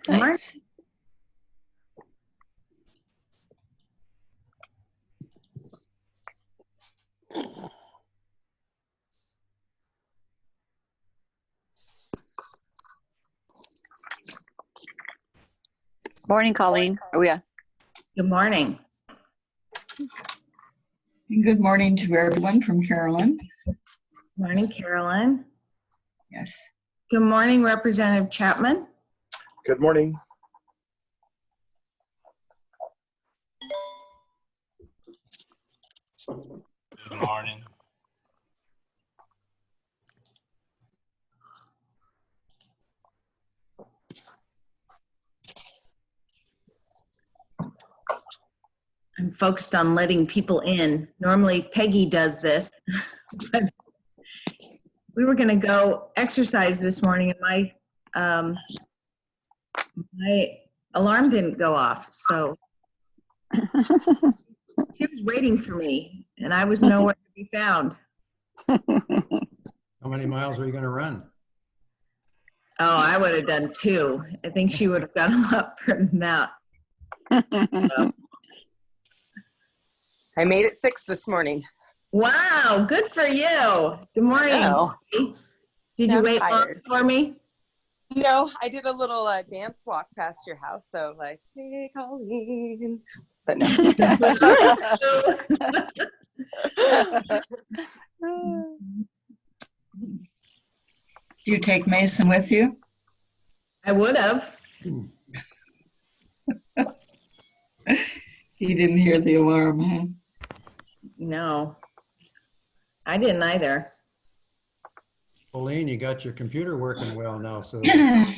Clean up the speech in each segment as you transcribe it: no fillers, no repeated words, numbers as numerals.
Nice. Morning, Colleen. Oh, yeah. Good morning. And good morning to everyone from Carolyn. Morning, Carolyn. Yes. Good morning, Representative Chapman. Good morning. Good morning. I'm focused on letting people in. Normally Peggy does this, but we were going to go exercise this morning and my alarm didn't go off. So she was waiting for me and I was nowhere to be found. How many miles were you going to run? Oh, I would have done 2. I think she would have gone a lot further than that. So. I made it 6 this morning. Wow, good for you. Good morning. Did you wait long for me? No, I did a little dance walk past your house, so like, hey, Colleen. But no. Do you take Mason with you? I would have. He didn't hear the alarm, huh? No, I didn't either. Colleen, you got your computer working well now, so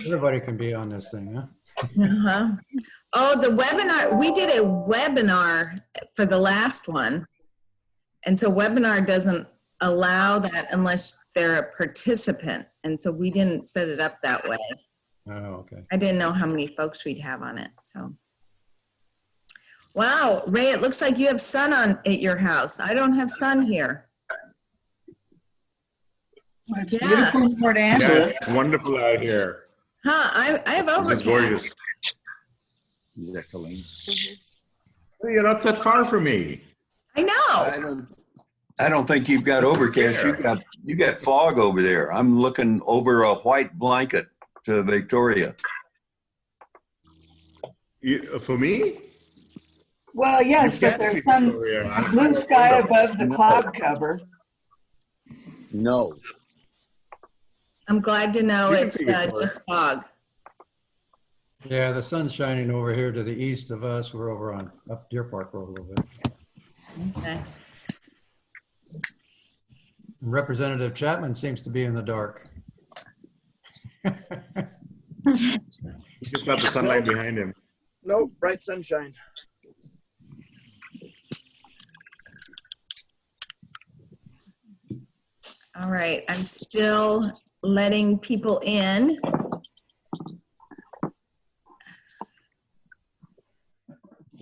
everybody can be on this thing, huh? Uh-huh. Oh, the webinar, we did a webinar for the last one. And so webinar doesn't allow that unless they're a participant. And so we didn't set it up that way. Oh, okay. I didn't know how many folks we'd have on it, so. Wow, Ray, it looks like you have sun on at your house. I don't have sun here. Well, it's beautiful in Port Yeah, Angeles. it's wonderful out here. Huh, I have It's overcast. gorgeous. Yeah, Colleen. You're not that far from me. I know. I don't think you've got overcast. You got fog over there. I'm looking over a white blanket to Victoria. For me? Well, yes, You but can't there's see some Victoria. I'm blue in the sky window. above the cloud cover. No. I'm glad to know You can it's see Victoria. just fog. Yeah, the sun's shining over here to the east of us. We're over on up Deer Park Road a little bit. Okay. Representative Chapman seems to be in the dark. He's just got the sunlight behind him. No, bright sunshine. All right, I'm still letting people in.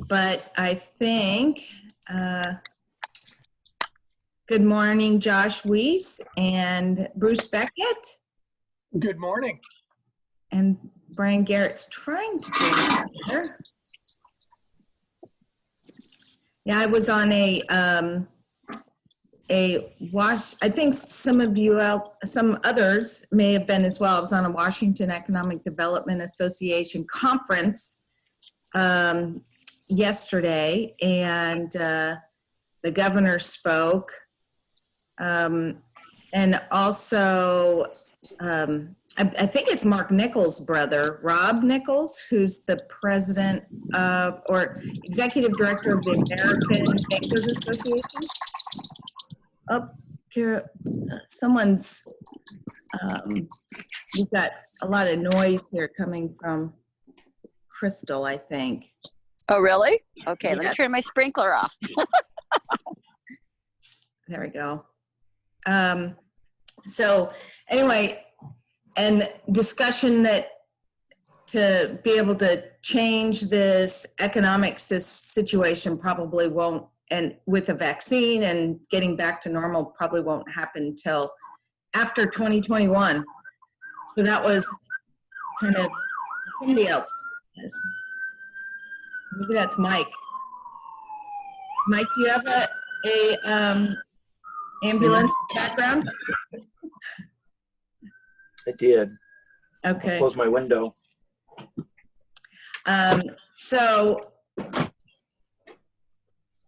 But I think, good morning, Josh Weiss and Bruce Beckett. Good morning. And Brian Garrett's trying to join us here. Yeah, I was on a I think some of you out, some others may have been as well. I was on a Washington Economic Development Association conference yesterday, and the governor spoke. And also, I think it's Mark Nichols' brother, Rob Nichols, who's the president of, or executive director of the American Bankers Association. Oh, here, someone's, we've got a lot of noise here coming from Crystal, I think. Oh, really? Okay, let Yeah. me turn my sprinkler off. There we go. So anyway, and discussion that to be able to change this economic situation probably won't, and with a vaccine and getting back to normal probably won't happen until after 2021. So that was kind of Somebody else. Yes. Maybe that's Mike. Mike, do you have a ambulance background? I did. Okay. Close my window. So,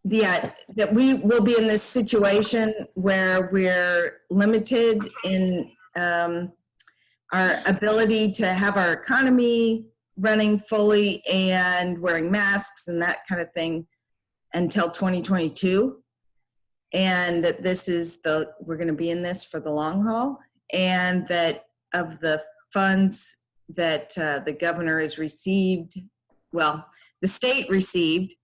yeah, that we will be in this situation where we're limited in our ability to have our economy running fully and wearing masks and that kind of thing until 2022. And that this is we're going to be in this for the long haul, and that of the funds that the governor has received, well, the state received,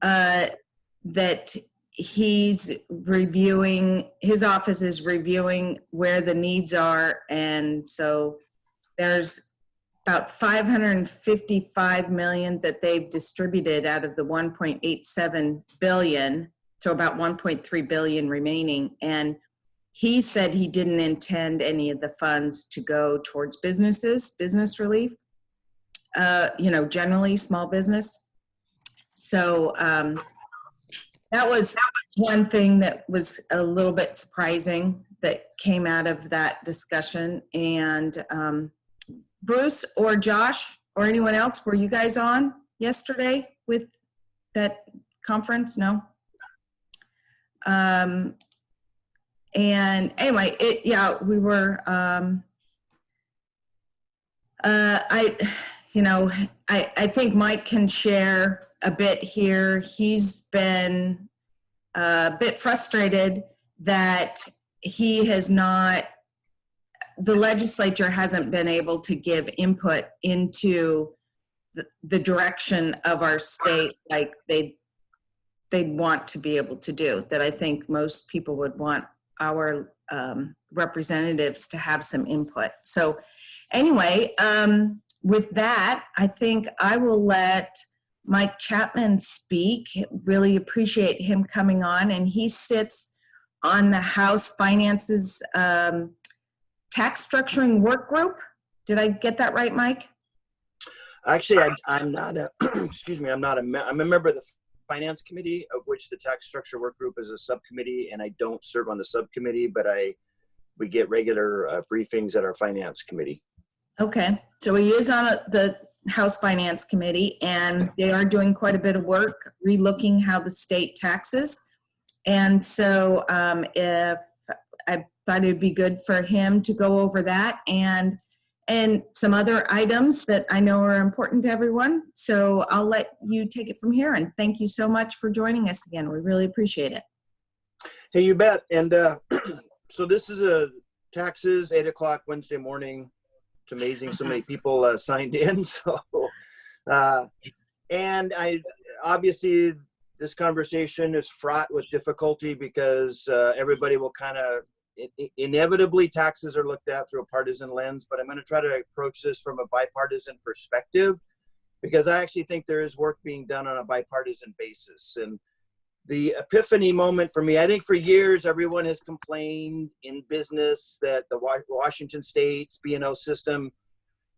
that he's reviewing, his office is reviewing where the needs are. And so there's about 555 million that they've distributed out of the 1.87 billion. So about 1.3 billion remaining. And he said he didn't intend any of the funds to go towards businesses, business relief, generally small business. So that was one thing that was a little bit surprising that came out of that discussion. And Bruce or Josh or anyone else, were you guys on yesterday with that conference? No? And anyway, we were, I think Mike can share a bit here. He's been a bit frustrated that the legislature hasn't been able to give input into the direction of our state like they'd want to be able to do, that I think most people would want our representatives to have some input. So anyway, with that, I think I will let Mike Chapman speak. Really appreciate him coming on, and he sits on the House Finances Tax Structuring Work Group. Did I get that right, Mike? Actually, I'm not a, excuse me, I'm a member of the Finance Committee, of which the Tax Structure Work Group is a subcommittee, and I don't serve on the subcommittee, but we get regular briefings at our Finance Committee. Okay, so he is on the House Finance Committee, and they are doing quite a bit of work relooking how the state taxes. And so if I thought it'd be good for him to go over that and some other items that I know are important to everyone. So I'll let you take it from here, and thank you so much for joining us again. We really appreciate it. Hey, you bet. And so this is a taxes, 8 o'clock Wednesday morning. It's amazing so many people signed in. So, and obviously this conversation is fraught with difficulty because everybody will kind of, inevitably taxes are looked at through a partisan lens, but I'm going to try to approach this from a bipartisan perspective because I actually think there is work being done on a bipartisan basis. And the epiphany moment for me, I think for years, everyone has complained in business that the Washington State's B&O system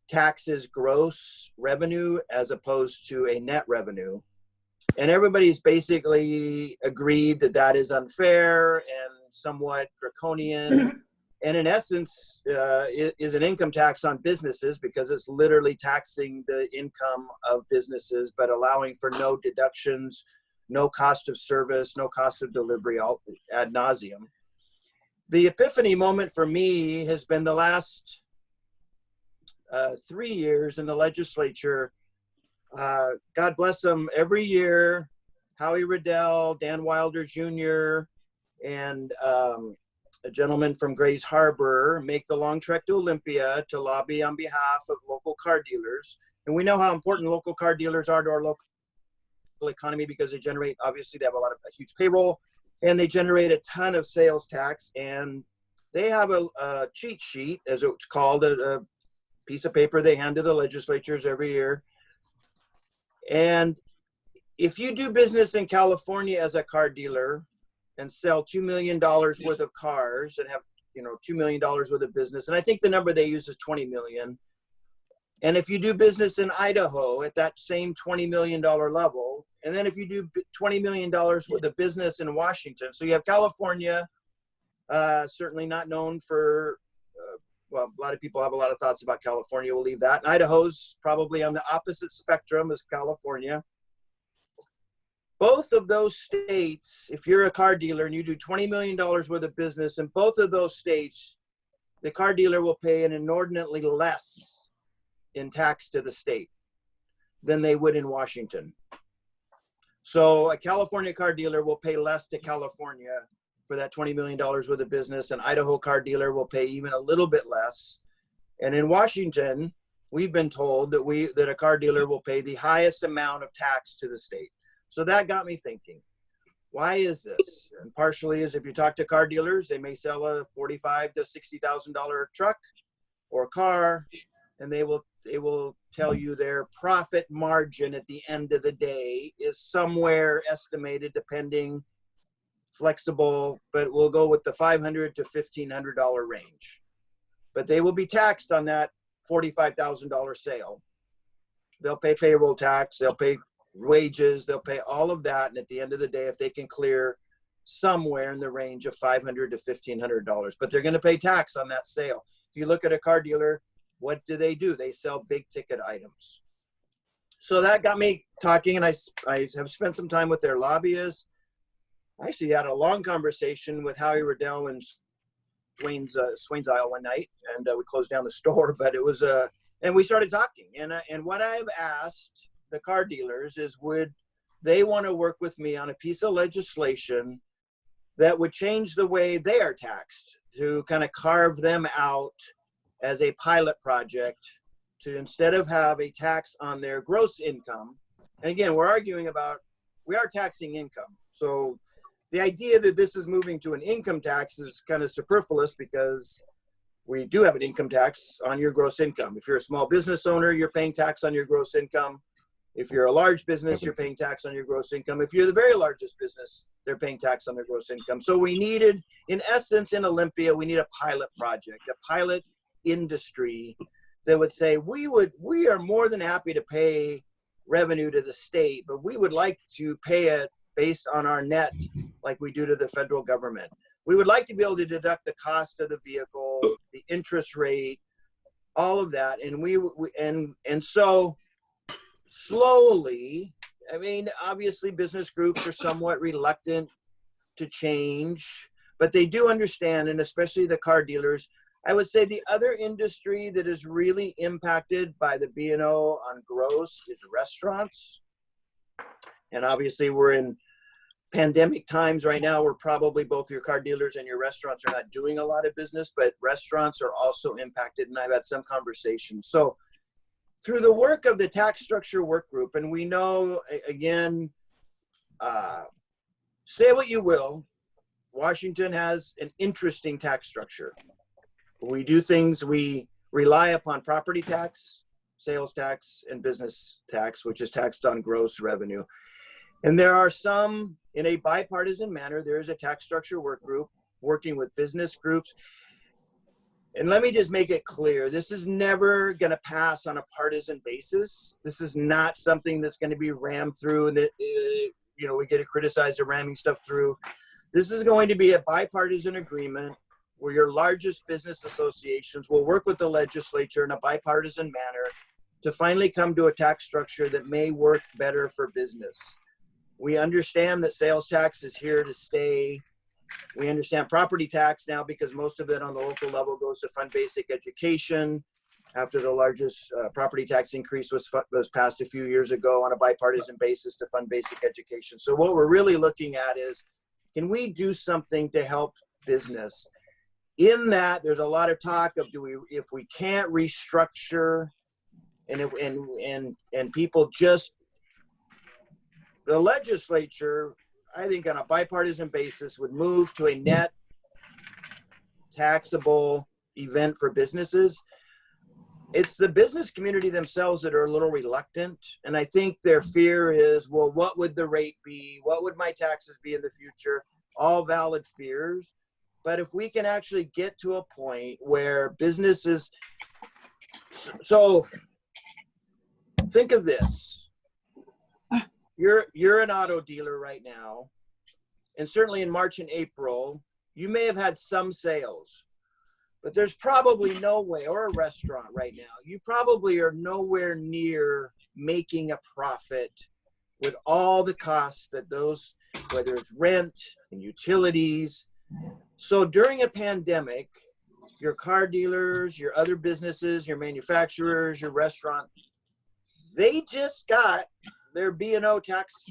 taxes gross revenue as opposed to a net revenue. And everybody's basically agreed that that is unfair and somewhat draconian, and in essence is an income tax on businesses because it's literally taxing the income of businesses, but allowing for no deductions, no cost of service, no cost of delivery ad nauseum. The epiphany moment for me has been the last 3 years in the legislature. God bless them. Every year, Howie Riddell, Dan Wilder Jr., and a gentleman from Grays Harbor make the long trek to Olympia to lobby on behalf of local car dealers. And we know how important local car dealers are to our local economy because they generate, obviously they have a huge payroll, and they generate a ton of sales tax. And they have a cheat sheet, as it's called, a piece of paper they hand to the legislatures every year. And if you do business in California as a car dealer and sell $2 million worth of cars and have, $2 million worth of business, and I think the number they use is 20 million. And if you do business in Idaho at that same $20 million level, and then if you do $20 million worth of business in Washington, so you have California, certainly not known for, well, a lot of people have a lot of thoughts about California. We'll leave that. And Idaho's probably on the opposite spectrum as California. Both of those states, if you're a car dealer and you do $20 million worth of business in both of those states, the car dealer will pay an inordinately less in tax to the state than they would in Washington. So a California car dealer will pay less to California for that $20 million worth of business. An Idaho car dealer will pay even a little bit less. And in Washington, we've been told that a car dealer will pay the highest amount of tax to the state. So that got me thinking, why is this? And partially is if you talk to car dealers, they may sell a $45,000 to $60,000 truck or car, and they will tell you their profit margin at the end of the day is somewhere estimated, depending, flexible, but we'll go with the $500 to $1,500 range. But they will be taxed on that $45,000 sale. They'll pay payroll tax, they'll pay wages, they'll pay all of that. And at the end of the day, if they can clear somewhere in the range of $500 to $1,500, but they're going to pay tax on that sale. If you look at a car dealer, what do? They sell big ticket items. So that got me talking, and I have spent some time with their lobbyists. I actually had a long conversation with Howie Riddell in Swain's Isle one night, and we closed down the store, but it was and we started talking. And what I've asked the car dealers is, would they want to work with me on a piece of legislation that would change the way they are taxed, to kind of carve them out as a pilot project, to instead of have a tax on their gross income. And again, we are taxing income. So the idea that this is moving to an income tax is kind of superfluous, because we do have an income tax on your gross income. If you're a small business owner, you're paying tax on your gross income. If you're a large business, you're paying tax on your gross income. If you're the very largest business, they're paying tax on their gross income. So we needed, in essence, in Olympia, we need a pilot project, a pilot industry that would say, we are more than happy to pay revenue to the state, but we would like to pay it based on our net, like we do to the federal government. We would like to be able to deduct the cost of the vehicle, the interest rate, all of that. And so slowly, I mean, obviously business groups are somewhat reluctant to change, but they do understand, and especially the car dealers. I would say the other industry that is really impacted by the B&O on gross is restaurants. And obviously we're in pandemic times right now, where probably both your car dealers and your restaurants are not doing a lot of business, but restaurants are also impacted. And I've had some conversations. So through the work of the tax structure work group, and we know, again, say what you will, Washington has an interesting tax structure. We do things, we rely upon property tax, sales tax, and business tax, which is taxed on gross revenue. And there are some, in a bipartisan manner, there is a tax structure work group working with business groups. And let me just make it clear, this is never going to pass on a partisan basis. This is not something that's going to be rammed through, and we get criticized for ramming stuff through. This is going to be a bipartisan agreement where your largest business associations will work with the legislature in a bipartisan manner to finally come to a tax structure that may work better for business. We understand that sales tax is here to stay. We understand property tax now, because most of it on the local level goes to fund basic education, after the largest property tax increase was passed a few years ago on a bipartisan basis to fund basic education. So what we're really looking at is, can we do something to help business? In that, there's a lot of talk of, if we can't restructure, and people just, the legislature, I think on a bipartisan basis, would move to a net taxable event for businesses. It's the business community themselves that are a little reluctant. And I think their fear is, well, what would the rate be? What would my taxes be in the future? All valid fears. But if we can actually get to a point where businesses, so think of this. You're an auto dealer right now, and certainly in March and April, you may have had some sales, but there's probably no way, or a restaurant right now, you probably are nowhere near making a profit with all the costs that those, whether it's rent and utilities. So during a pandemic, your car dealers, your other businesses, your manufacturers, your restaurant, they just got their B&O tax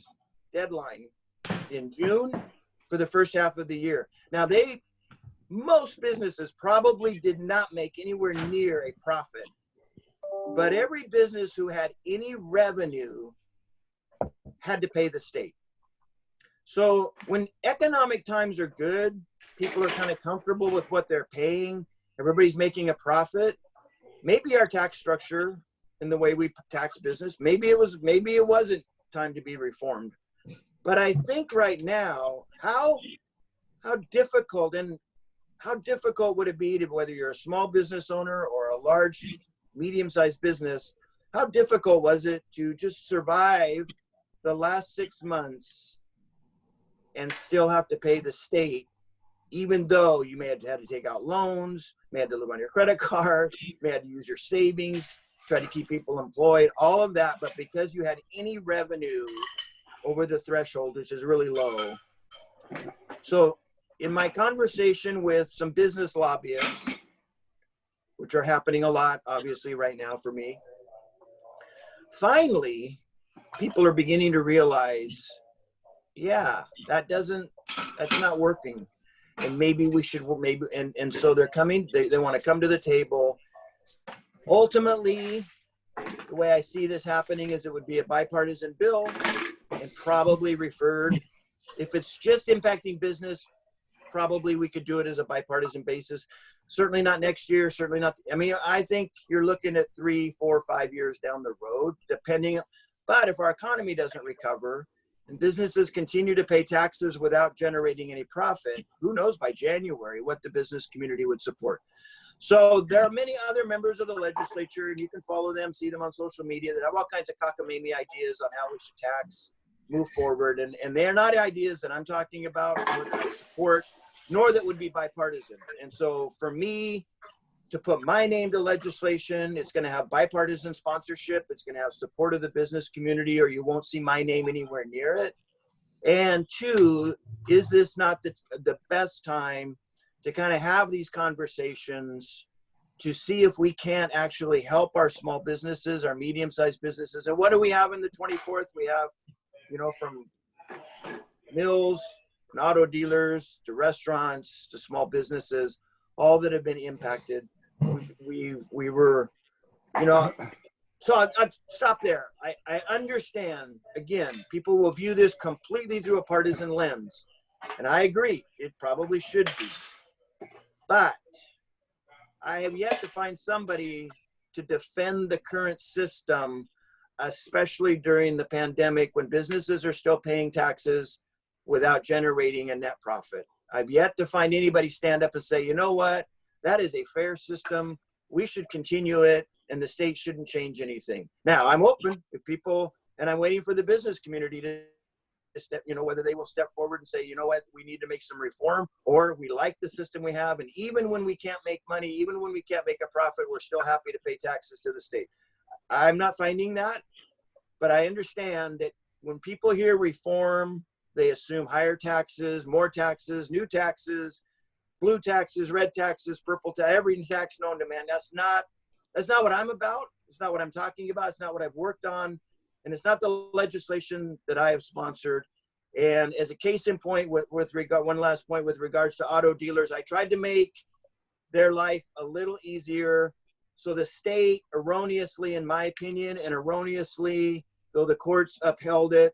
deadline in June for the first half of the year. Now most businesses probably did not make anywhere near a profit, but every business who had any revenue had to pay the state. So when economic times are good, people are kind of comfortable with what they're paying, everybody's making a profit, maybe our tax structure and the way we tax business, maybe it wasn't time to be reformed. But I think right now, how difficult would it be to, whether you're a small business owner or a large, medium-sized business, how difficult was it to just survive the last 6 months and still have to pay the state, even though you may have had to take out loans, may have to live on your credit card, may have to use your savings, try to keep people employed, all of that. But because you had any revenue over the threshold, which is really low. So in my conversation with some business lobbyists, which are happening a lot, obviously, right now for me, finally, people are beginning to realize, yeah, that's not working. And maybe we should, and so they're coming, they want to come to the table. Ultimately, the way I see this happening is it would be a bipartisan bill and probably referred, if it's just impacting business, probably we could do it as a bipartisan basis. Certainly not next year, certainly not. I mean, I think you're looking at 3, 4, 5 years down the road, depending. But if our economy doesn't recover and businesses continue to pay taxes without generating any profit, who knows by January what the business community would support. So there are many other members of the legislature, and you can follow them, see them on social media, that have all kinds of cockamamie ideas on how we should tax, move forward. And they're not ideas that I'm talking about or that I support, nor that would be bipartisan. And so for me to put my name to legislation, it's going to have bipartisan sponsorship. It's going to have support of the business community, or you won't see my name anywhere near it. And two, is this not the best time to kind of have these conversations to see if we can't actually help our small businesses, our medium-sized businesses? And what do we have in the 24th? We have, from mills and auto dealers to restaurants to small businesses, all that have been impacted. We were, so I'll stop there. I understand, again, people will view this completely through a partisan lens. And I agree, it probably should be. But I have yet to find somebody to defend the current system, especially during the pandemic when businesses are still paying taxes without generating a net profit. I've yet to find anybody stand up and say, you know what, that is a fair system. We should continue it, and the state shouldn't change anything. Now, I'm open if people, and I'm waiting for the business community to step, whether they will step forward and say, you know what, we need to make some reform, or we like the system we have. And even when we can't make money, even when we can't make a profit, we're still happy to pay taxes to the state. I'm not finding that, but I understand that when people hear reform, they assume higher taxes, more taxes, new taxes, blue taxes, red taxes, purple tax, every tax known to man. That's not what I'm about. It's not what I'm talking about. It's not what I've worked on. And it's not the legislation that I have sponsored. And as a case in point, one last point with regards to auto dealers, I tried to make their life a little easier. So the state erroneously, in my opinion, and erroneously, though the courts upheld it,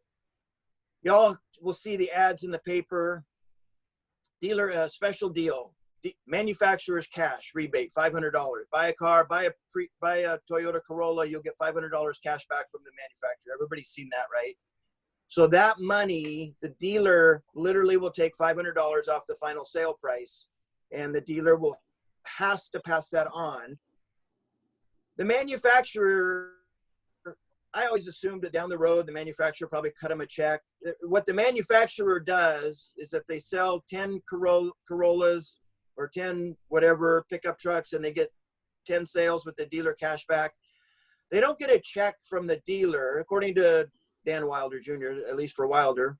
y'all will see the ads in the paper. Dealer special deal, manufacturer's cash rebate, $500. Buy a car, buy a Toyota Corolla, you'll get $500 cash back from the manufacturer. Everybody's seen that, right? So that money, the dealer literally will take $500 off the final sale price, and the dealer has to pass that on. The manufacturer I always assumed that down the road, the manufacturer probably cut them a check. What the manufacturer does is if they sell 10 Corollas or 10 whatever pickup trucks and they get 10 sales with the dealer cash back, they don't get a check from the dealer, according to Dan Wilder Jr., at least for Wilder.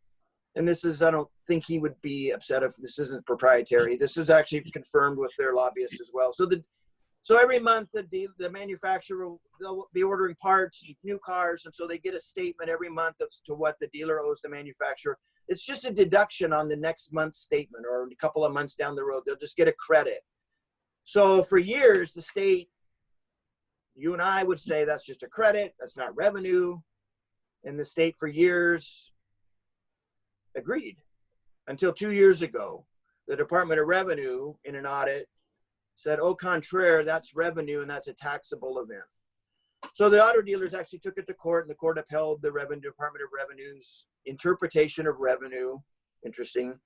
And this is, I don't think he would be upset if this isn't proprietary. This is actually confirmed with their lobbyists as well. So every month, the manufacturer, they'll be ordering parts, new cars, and so they get a statement every month as to what the dealer owes the manufacturer. It's just a deduction on the next month's statement or a couple of months down the road. They'll just get a credit. So for years, the state, you and I would say that's just a credit, that's not revenue. And the state for years agreed until 2 years ago. The Department of Revenue in an audit said, au contraire, that's revenue and that's a taxable event. So the auto dealers actually took it to court and the court upheld the Department of Revenue's interpretation of revenue. Interesting.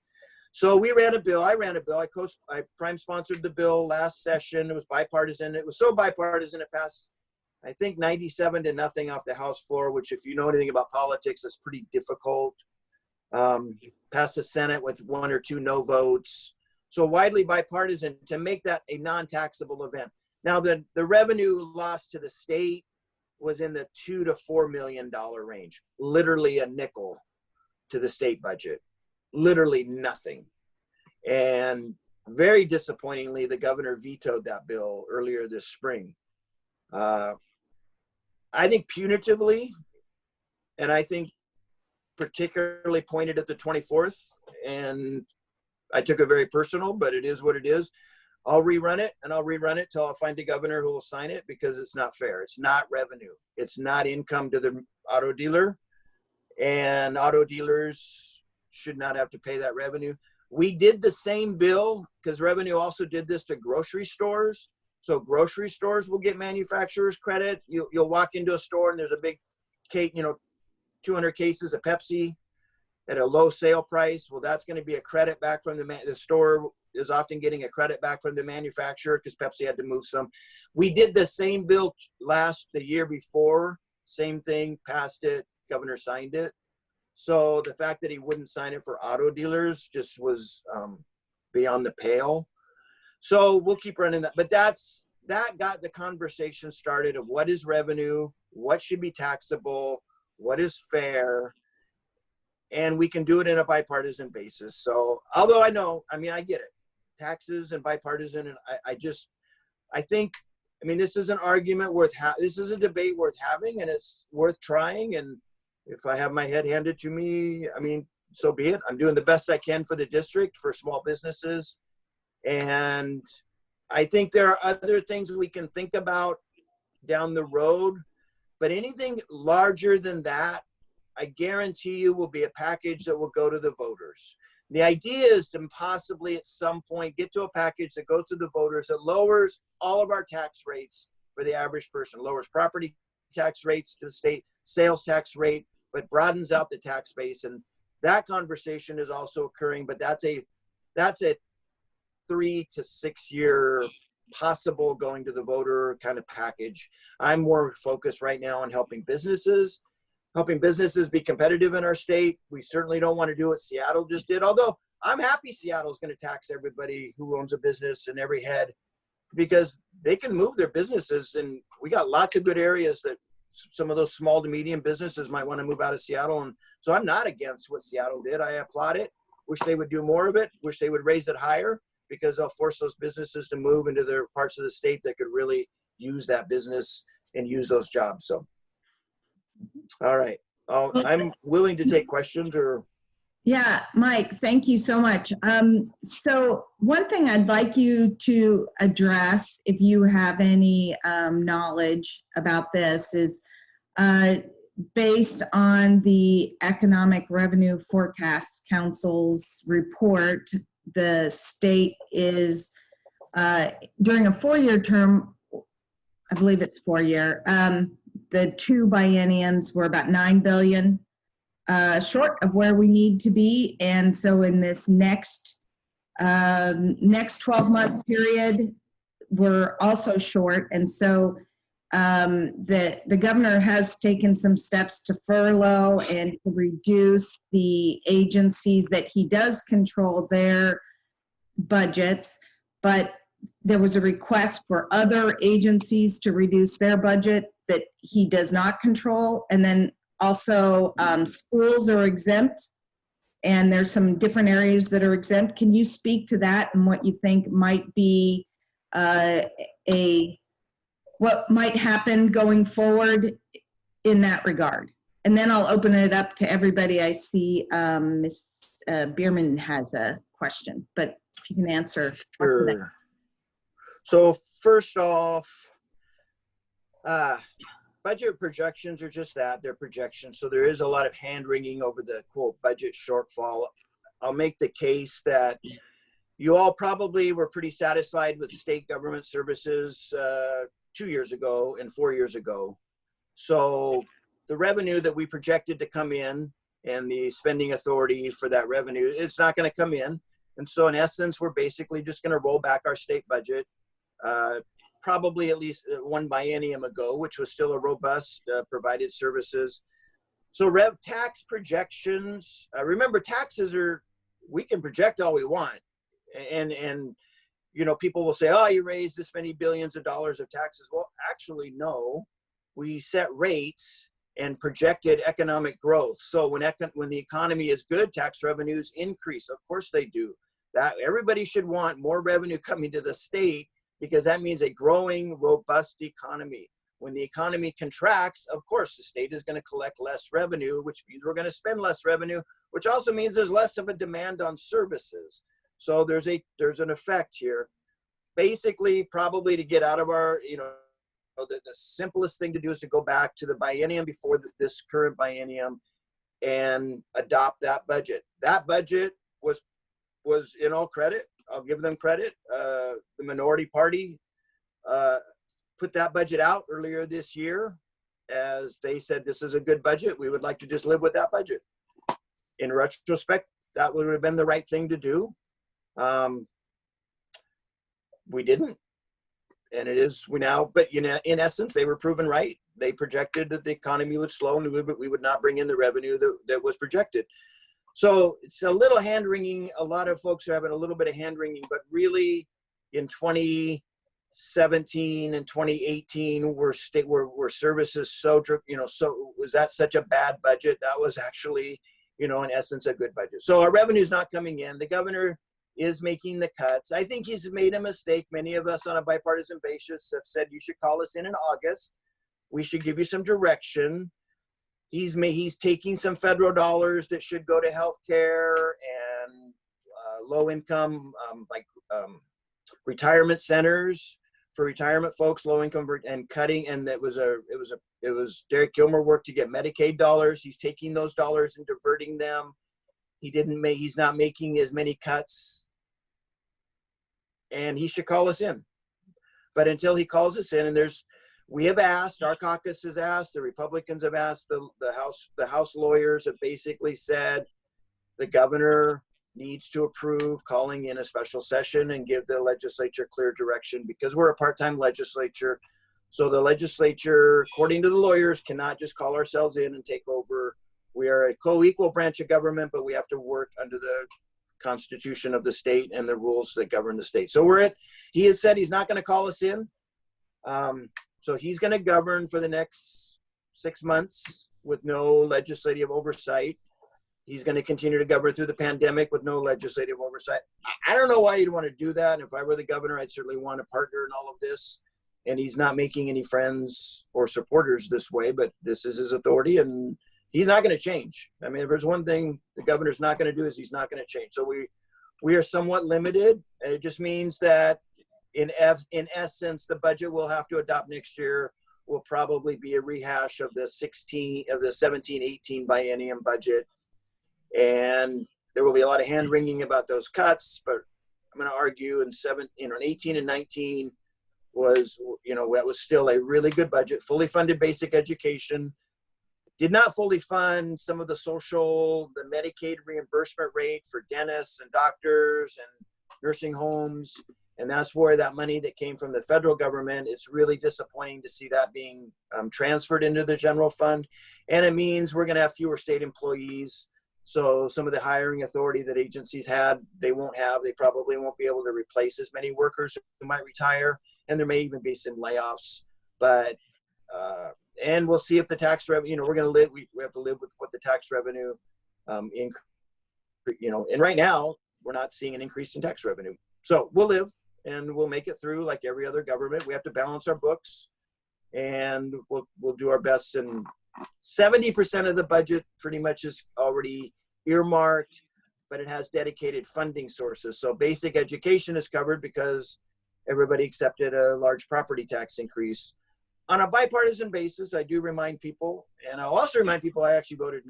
So we ran a bill. I ran a bill. I prime sponsored the bill last session. It was bipartisan. It was so bipartisan it passed, I think, 97-0 off the House floor, which if you know anything about politics, that's pretty difficult. Passed the Senate with 1 or 2 no votes. So widely bipartisan to make that a non-taxable event. Now the revenue loss to the state was in the $2 to $4 million range, literally a nickel to the state budget, literally nothing. And very disappointingly, the governor vetoed that bill earlier this spring. I think punitively, and I think particularly pointed at the 24th, and I took it very personal, but it is what it is. I'll rerun it, and I'll rerun it till I find a governor who will sign it, because it's not fair. It's not revenue. It's not income to the auto dealer, and auto dealers should not have to pay that revenue. We did the same bill because revenue also did this to grocery stores. So grocery stores will get manufacturer's credit. You'll walk into a store and there's a big cake, 200 cases of Pepsi at a low sale price. Well, that's going to be a credit back from the store is often getting a credit back from the manufacturer because Pepsi had to move some. We did the same bill the year before, same thing, passed it, governor signed it. So the fact that he wouldn't sign it for auto dealers just was beyond the pale. So we'll keep running that. But that got the conversation started of what is revenue, what should be taxable, what is fair, and we can do it in a bipartisan basis. So although I get it, taxes and bipartisan, and I think this is an argument this is a debate worth having, and it's worth trying. And if I have my head handed to me, so be it. I'm doing the best I can for the district, for small businesses. And I think there are other things we can think about down the road, but anything larger than that, I guarantee you will be a package that will go to the voters. The idea is to possibly at some point get to a package that goes to the voters that lowers all of our tax rates for the average person, lowers property tax rates to the state, sales tax rate, but broadens out the tax base. And that conversation is also occurring, but that's a 3 to 6 year possible going to the voter kind of package. I'm more focused right now on helping businesses be competitive in our state. We certainly don't want to do what Seattle just did, although I'm happy Seattle's going to tax everybody who owns a business and every head, because they can move their businesses. And we got lots of good areas that some of those small to medium businesses might want to move out of Seattle. And so I'm not against what Seattle did. I applaud it. Wish they would do more of it. Wish they would raise it higher, because they'll force those businesses to move into their parts of the state that could really use that business and use those jobs. So, all right. I'm willing to take questions or. Yeah, Mike, thank you so much. So one thing I'd like you to address, if you have any knowledge about this, is based on the Economic Revenue Forecast Council's report, the state is, during a 4-year term, I believe it's 4-year, the 2 bienniums were about $9 billion short of where we need to be. And so in this next 12-month period, we're also short. And so that the governor has taken some steps to furlough and to reduce the agencies that he does control their budgets, but there was a request for other agencies to reduce their budget that he does not control. And then also schools are exempt, and there's some different areas that are exempt. Can you speak to that and what you think might be what might happen going forward in that regard? And then I'll open it up to everybody. I see Ms. Bierman has a question, but if you can answer. Sure. So first off, budget projections are just that, they're projections. So there is a lot of hand wringing over the quote budget shortfall. I'll make the case that you all probably were pretty satisfied with state government services 2 years ago and 4 years ago. So the revenue that we projected to come in and the spending authority for that revenue, it's not going to come in. And so in essence, we're basically just going to roll back our state budget, probably at least one biennium ago, which was still a robust provided services. So tax projections, remember taxes are, we can project all we want. And you know, people will say, oh, you raised this many billions of dollars of taxes. Well, actually, no, we set rates and projected economic growth. So when the economy is good, tax revenues increase. Of course they do. That everybody should want more revenue coming to the state, because that means a growing, robust economy. When the economy contracts, of course, the state is going to collect less revenue, which means we're going to spend less revenue, which also means there's less of a demand on services. So there's an effect here. Basically, probably to get out of our, you know, the simplest thing to do is to go back to the biennium before this current biennium and adopt that budget. That budget was in all credit. I'll give them credit. The minority party put that budget out earlier this year, as they said, this is a good budget. We would like to just live with that budget. In retrospect, that would have been the right thing to do. We didn't, and it is but you know, in essence, they were proven right. They projected that the economy would slow and we would not bring in the revenue that was projected. So it's a little hand wringing. A lot of folks are having a little bit of hand wringing, but really in 2017 and 2018 were services so, you know, so was that such a bad budget? That was actually, you know, in essence, a good budget. So our revenue is not coming in. The governor is making the cuts. I think he's made a mistake. Many of us on a bipartisan basis have said, you should call us in August. We should give you some direction. He's taking some federal dollars that should go to healthcare and low income, retirement centers for retirement folks, low income, and cutting. And it was Derek Gilmer work to get Medicaid dollars. He's taking those dollars and diverting them. He's not making as many cuts, and he should call us in. But until he calls us in, and we have asked, our caucus has asked, the Republicans have asked, the House lawyers have basically said the governor needs to approve calling in a special session and give the legislature clear direction, because we're a part-time legislature. So the legislature, according to the lawyers, cannot just call ourselves in and take over. We are a co-equal branch of government, but we have to work under the Constitution of the state and the rules that govern the state. So he has said he's not going to call us in. So he's going to govern for the next 6 months with no legislative oversight. He's going to continue to govern through the pandemic with no legislative oversight. I don't know why you'd want to do that. If I were the governor, I'd certainly want a partner in all of this. And he's not making any friends or supporters this way, but this is his authority, and he's not going to change. I mean, if there's one thing the governor's not going to do, is he's not going to change. So we are somewhat limited, and it just means that in essence, the budget we'll have to adopt next year will probably be a rehash of the 17-18 biennium budget. And there will be a lot of hand wringing about those cuts, but I'm going to argue in 18 and 19 was, you know, that was still a really good budget, fully funded basic education. Did not fully fund some of the the Medicaid reimbursement rate for dentists and doctors and nursing homes. And that's where that money that came from the federal government, it's really disappointing to see that being transferred into the general fund. And it means we're going to have fewer state employees. So some of the hiring authority that agencies had, they won't have. They probably won't be able to replace as many workers who might retire. And there may even be some layoffs. But, and we'll see if the tax revenue, we're going to live, we have to live with what the tax revenue, and right now we're not seeing an increase in tax revenue. So we'll live and we'll make it through like every other government. We have to balance our books, and we'll do our best. And 70% of the budget pretty much is already earmarked, but it has dedicated funding sources. So basic education is covered because everybody accepted a large property tax increase. On a bipartisan basis, I do remind people, and I'll also remind people I actually voted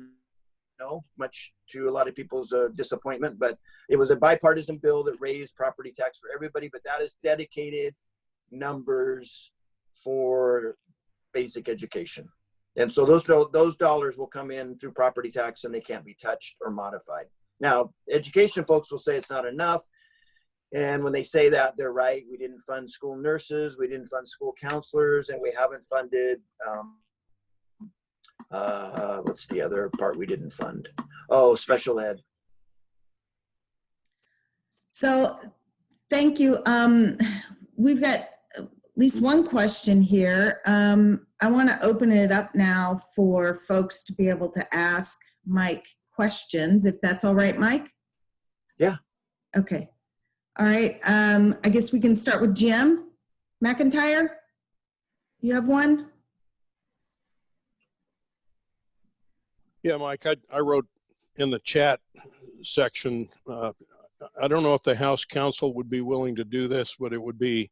no, much to a lot of people's disappointment, but it was a bipartisan bill that raised property tax for everybody, but that is dedicated numbers for basic education. And so those dollars will come in through property tax, and they can't be touched or modified. Now, education folks will say it's not enough. And when they say that, they're right. We didn't fund school nurses, we didn't fund school counselors, and we haven't funded, what's the other part we didn't fund? Oh, special ed. So thank you. We've got at least one question here. I want to open it up now for folks to be able to ask Mike questions, if that's all right, Mike? Yeah. Okay. All right. I guess we can start with Jim McIntyre. You have one? Yeah, Mike, I wrote in the chat section, I don't know if the House Counsel would be willing to do this, but it would be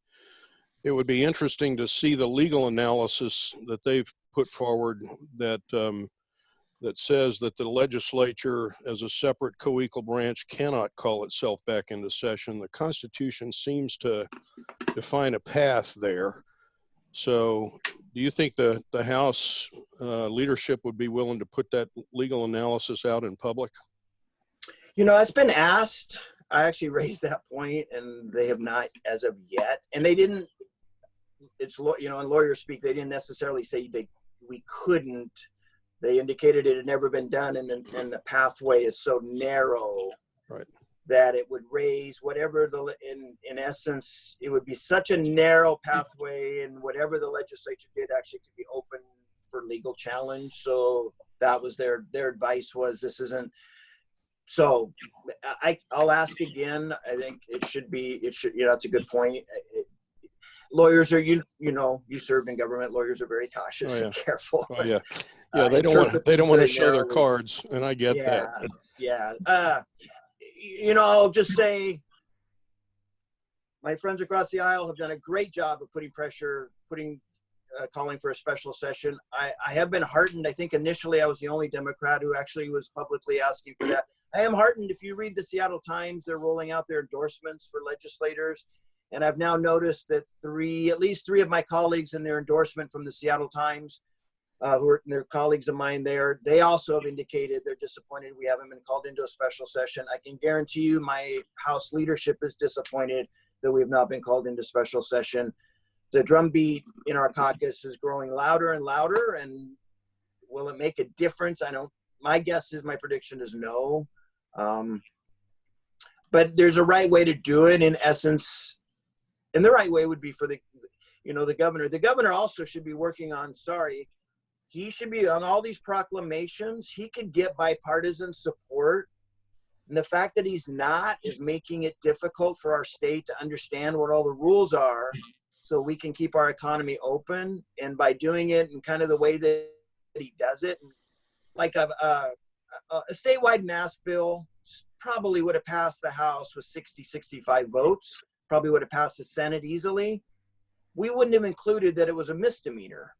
interesting to see the legal analysis that they've put forward that that says that the legislature, as a separate co-equal branch, cannot call itself back into session. The Constitution seems to define a path there. So do you think the House leadership would be willing to put that legal analysis out in public? It's been asked. I actually raised that point, and they have not as of yet. And they didn't, in lawyer speak, they didn't necessarily say we couldn't. They indicated it had never been done, and the pathway is so narrow, right, that it would raise whatever in essence, it would be such a narrow pathway, and whatever the legislature did actually could be open for legal challenge. So that was their advice was this isn't. So I'll ask again. I think it should. That's a good point. Lawyers are, you served in government. Lawyers are very cautious and careful. Oh, yeah. Yeah, they don't want to show their cards, and I get that. Yeah. I'll just say my friends across the aisle have done a great job of putting pressure, calling for a special session. I have been heartened. I think initially I was the only Democrat who actually was publicly asking for that. I am heartened. If you read the Seattle Times, they're rolling out their endorsements for legislators. And I've now noticed that at least three of my colleagues in their endorsement from the Seattle Times, they're colleagues of mine there, they also have indicated they're disappointed we haven't been called into a special session. I can guarantee you my House leadership is disappointed that we have not been called into special session. The drumbeat in our caucus is growing louder and louder, and will it make a difference? My prediction is no. But there's a right way to do it in essence. And the right way would be for the governor. The governor also should be working on, he should be on all these proclamations. He could get bipartisan support. And the fact that he's not is making it difficult for our state to understand what all the rules are so we can keep our economy open. And by doing it in kind of the way that he does it, like a statewide mask bill probably would have passed the House with 65 votes. Probably would have passed the Senate easily. We wouldn't have included that it was a misdemeanor.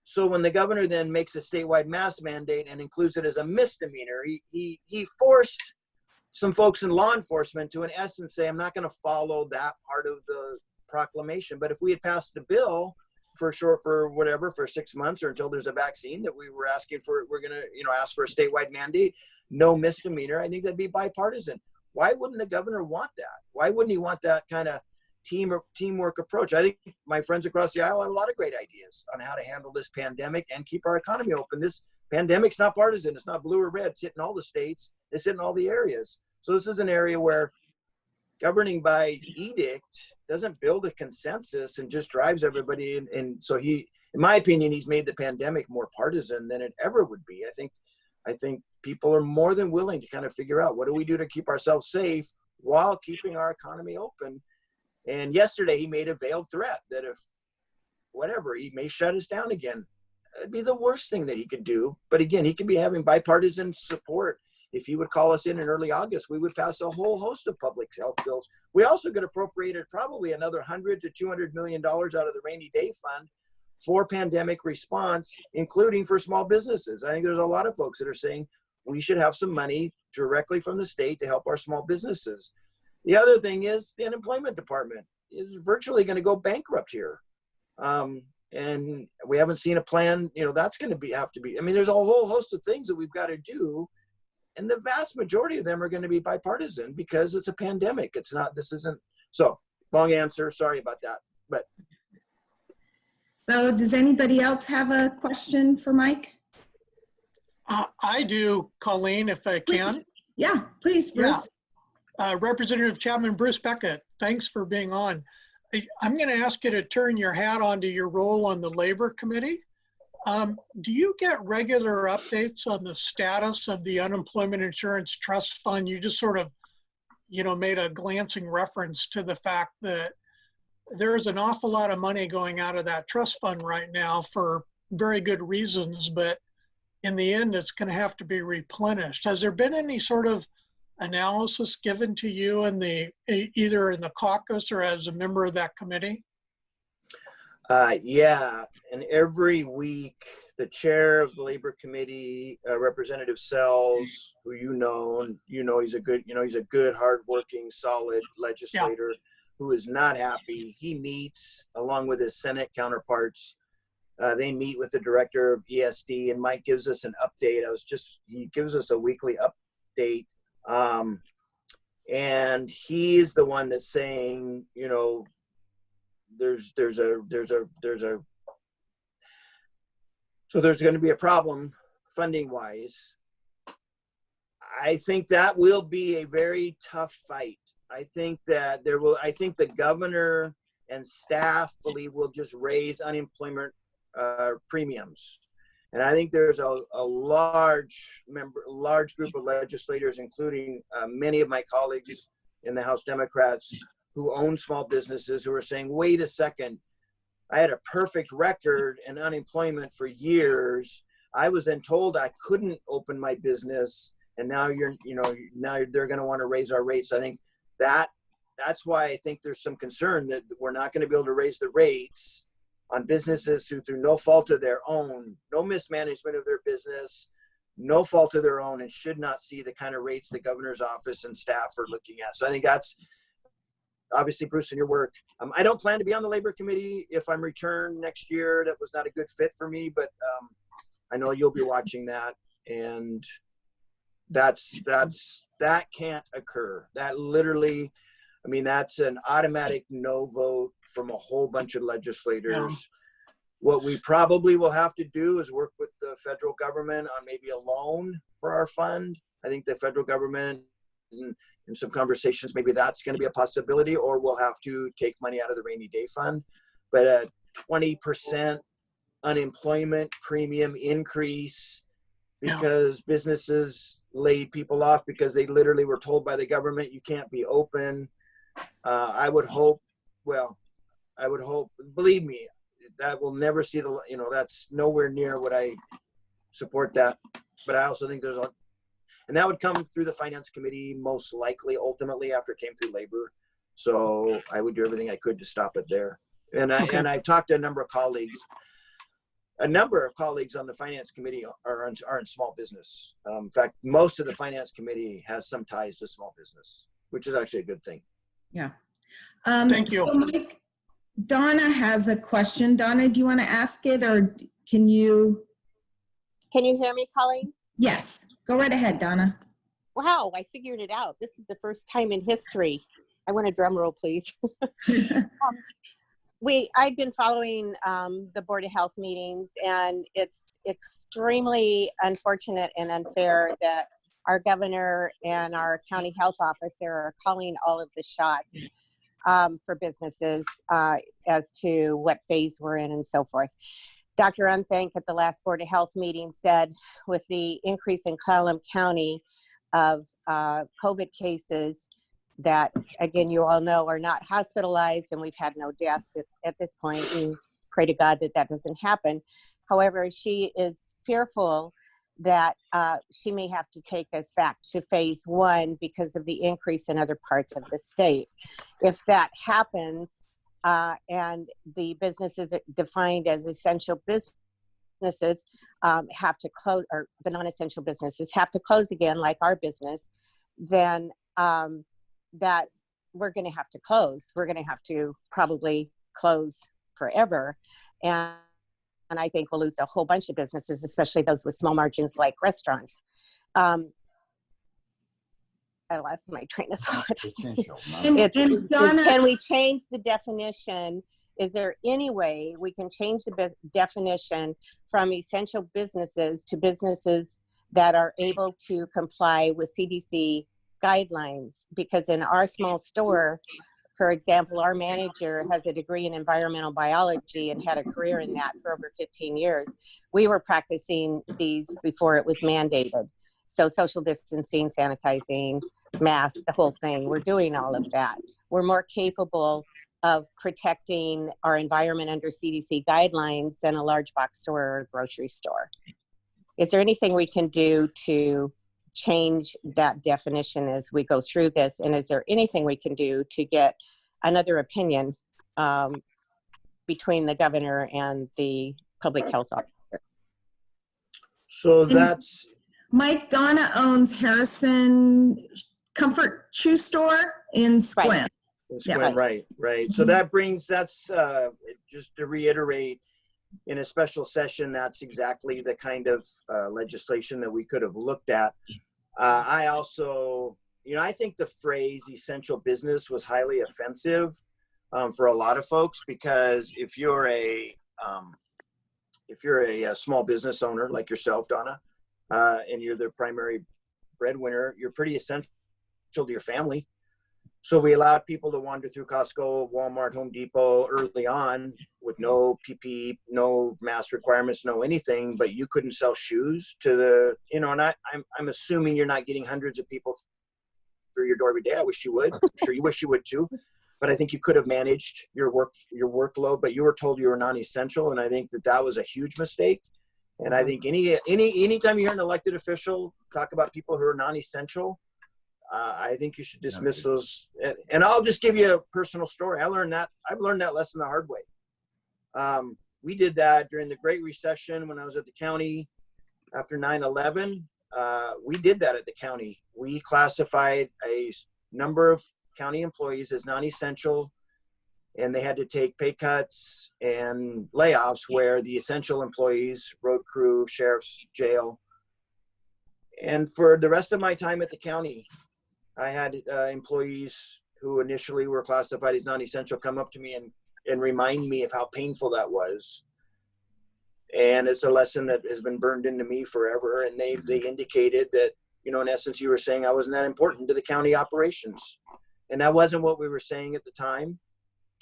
So when the governor then makes a statewide mask mandate and includes it as a misdemeanor, he forced some folks in law enforcement to in essence say, I'm not going to follow that part of the proclamation. But if we had passed the bill for 6 months or until there's a vaccine that we were asking for, we're going to ask for a statewide mandate, no misdemeanor, I think that'd be bipartisan. Why wouldn't the governor want that? Why wouldn't he want that kind of teamwork approach? I think my friends across the aisle have a lot of great ideas on how to handle this pandemic and keep our economy open. This pandemic's not partisan. It's not blue or red. It's hitting all the states. It's hitting all the areas. So this is an area where governing by edict doesn't build a consensus and just drives everybody. And so he, in my opinion, he's made the pandemic more partisan than it ever would be. I think people are more than willing to kind of figure out, what do we do to keep ourselves safe while keeping our economy open? And yesterday he made a veiled threat that if whatever, he may shut us down again. It'd be the worst thing that he could do. But again, he could be having bipartisan support. If he would call us in early August, we would pass a whole host of public health bills. We also could appropriate probably another $100 to $200 million out of the rainy day fund for pandemic response, including for small businesses. I think there's a lot of folks that are saying we should have some money directly from the state to help our small businesses. The other thing is the unemployment department is virtually going to go bankrupt here. And we haven't seen a plan, that's going to have to be, there's a whole host of things that we've got to do. And the vast majority of them are going to be bipartisan because it's a pandemic. So long answer. Sorry about that. But So does anybody else have a question for Mike? I do, Colleen, if I can. Please. Yeah, please, Bruce. Yeah. Representative Chapman, Bruce Beckett, thanks for being on. I'm going to ask you to turn your hat onto your role on the Labor Committee. Do you get regular updates on the status of the Unemployment Insurance Trust Fund? You just sort of, made a glancing reference to the fact that there's an awful lot of money going out of that trust fund right now for very good reasons, but in the end, it's going to have to be replenished. Has there been any sort of analysis given to you in either in the caucus or as a member of that committee? Yeah, and every week the chair of the Labor Committee, Representative Sells, who he's a good, hardworking, solid legislator who is not happy. He meets along with his Senate counterparts. They meet with the director of ESD, and Mike gives us an update. He gives us a weekly update. And he's the one that's saying, there's going to be a problem funding wise. I think that will be a very tough fight. I think the governor and staff believe will just raise unemployment premiums. And I think there's a large group of legislators, including many of my colleagues in the House Democrats who own small businesses, who are saying, wait a second, I had a perfect record in unemployment for years. I was then told I couldn't open my business, and now they're going to want to raise our rates. I think that's why I think there's some concern that we're not going to be able to raise the rates on businesses through no fault of their own, no mismanagement of their business, no fault of their own, and should not see the kind of rates the governor's office and staff are looking at. So I think that's obviously, Bruce, in your work. I don't plan to be on the Labor Committee if I'm returned next year. That was not a good fit for me, but I know you'll be watching that, and that can't occur. That literally, that's an automatic no vote from a whole bunch of legislators. Yeah. What we probably will have to do is work with the federal government on maybe a loan for our fund. I think the federal government, in some conversations, maybe that's going to be a possibility, or we'll have to take money out of the rainy day fund. But a 20% unemployment premium increase because businesses laid people off because they literally were told by the government, you can't be open. I would hope, believe me, that will never see that's nowhere near what I support that. But I also think and that would come through the Finance Committee most likely, ultimately, after it came through Labor. So I would do everything I could to stop it there. And I've talked to a number of colleagues. A number of colleagues on the Finance Committee are in small business. In fact, most of the Finance Committee has some ties to small business, which is actually a good thing. Yeah. Thank you. So Mike, Donna has a question. Donna, do you want to ask it, or can you? Can you hear me, Colleen? Yes. Go right ahead, Donna. wow, I figured it out. This is the first time in history. I want a drum roll, please. I've been following the Board of Health meetings, and it's extremely unfortunate and unfair that our governor and our county health officer are calling all of the shots for businesses as to what phase we're in and so forth. Dr. Unthank at the last Board of Health meeting said with the increase in Clallam County of COVID cases that, again, you all know are not hospitalized, and we've had no deaths at this point. We pray to God that that doesn't happen. However, she is fearful that she may have to take us back to phase 1 because of the increase in other parts of the state. If that happens, and the businesses defined as essential businesses have to close, or the non-essential businesses have to close again, like our business, then that we're going to have to close. We're going to have to probably close forever. And I think we'll lose a whole bunch of businesses, especially those with small margins like restaurants. I lost my train of thought. Can we change the definition? Is there any way we can change the definition from essential businesses to businesses that are able to comply with CDC guidelines? Because in our small store, for example, our manager has a degree in environmental biology and had a career in that for over 15 years. We were practicing these before it was mandated. So social distancing, sanitizing, masks, the whole thing. We're doing all of that. We're more capable of protecting our environment under CDC guidelines than a large box store or grocery store. Is there anything we can do to change that definition as we go through this? And is there anything we can do to get another opinion between the governor and the public health officer? So that's Mike, Donna owns Harrison Comfort Shoe Store in Squint. Right. So that's just to reiterate, in a special session, that's exactly the kind of legislation that we could have looked at. I also, I think the phrase essential business was highly offensive for a lot of folks, because if you're a small business owner like yourself, Donna, and you're the primary breadwinner, you're pretty essential to your family. So we allowed people to wander through Costco, Walmart, Home Depot early on with no PPE, no mask requirements, no anything, but you couldn't sell shoes to the, and I'm assuming you're not getting hundreds of people through your door every day. I wish you would. I'm sure you wish you would too. But I think you could have managed your workload, but you were told you were non-essential. And I think that was a huge mistake. And I think anytime you hear an elected official talk about people who are non-essential, I think you should dismiss those. And I'll just give you a personal story. I've learned that lesson the hard way. We did that during the Great Recession when I was at the county after 9/11. We did that at the county. We classified a number of county employees as non-essential, and they had to take pay cuts and layoffs, where the essential employees, road crew, sheriff's, jail. And for the rest of my time at the county, I had employees who initially were classified as non-essential come up to me and remind me of how painful that was. And it's a lesson that has been burned into me forever. And they indicated that, in essence, you were saying I wasn't that important to the county operations. And that wasn't what we were saying at the time.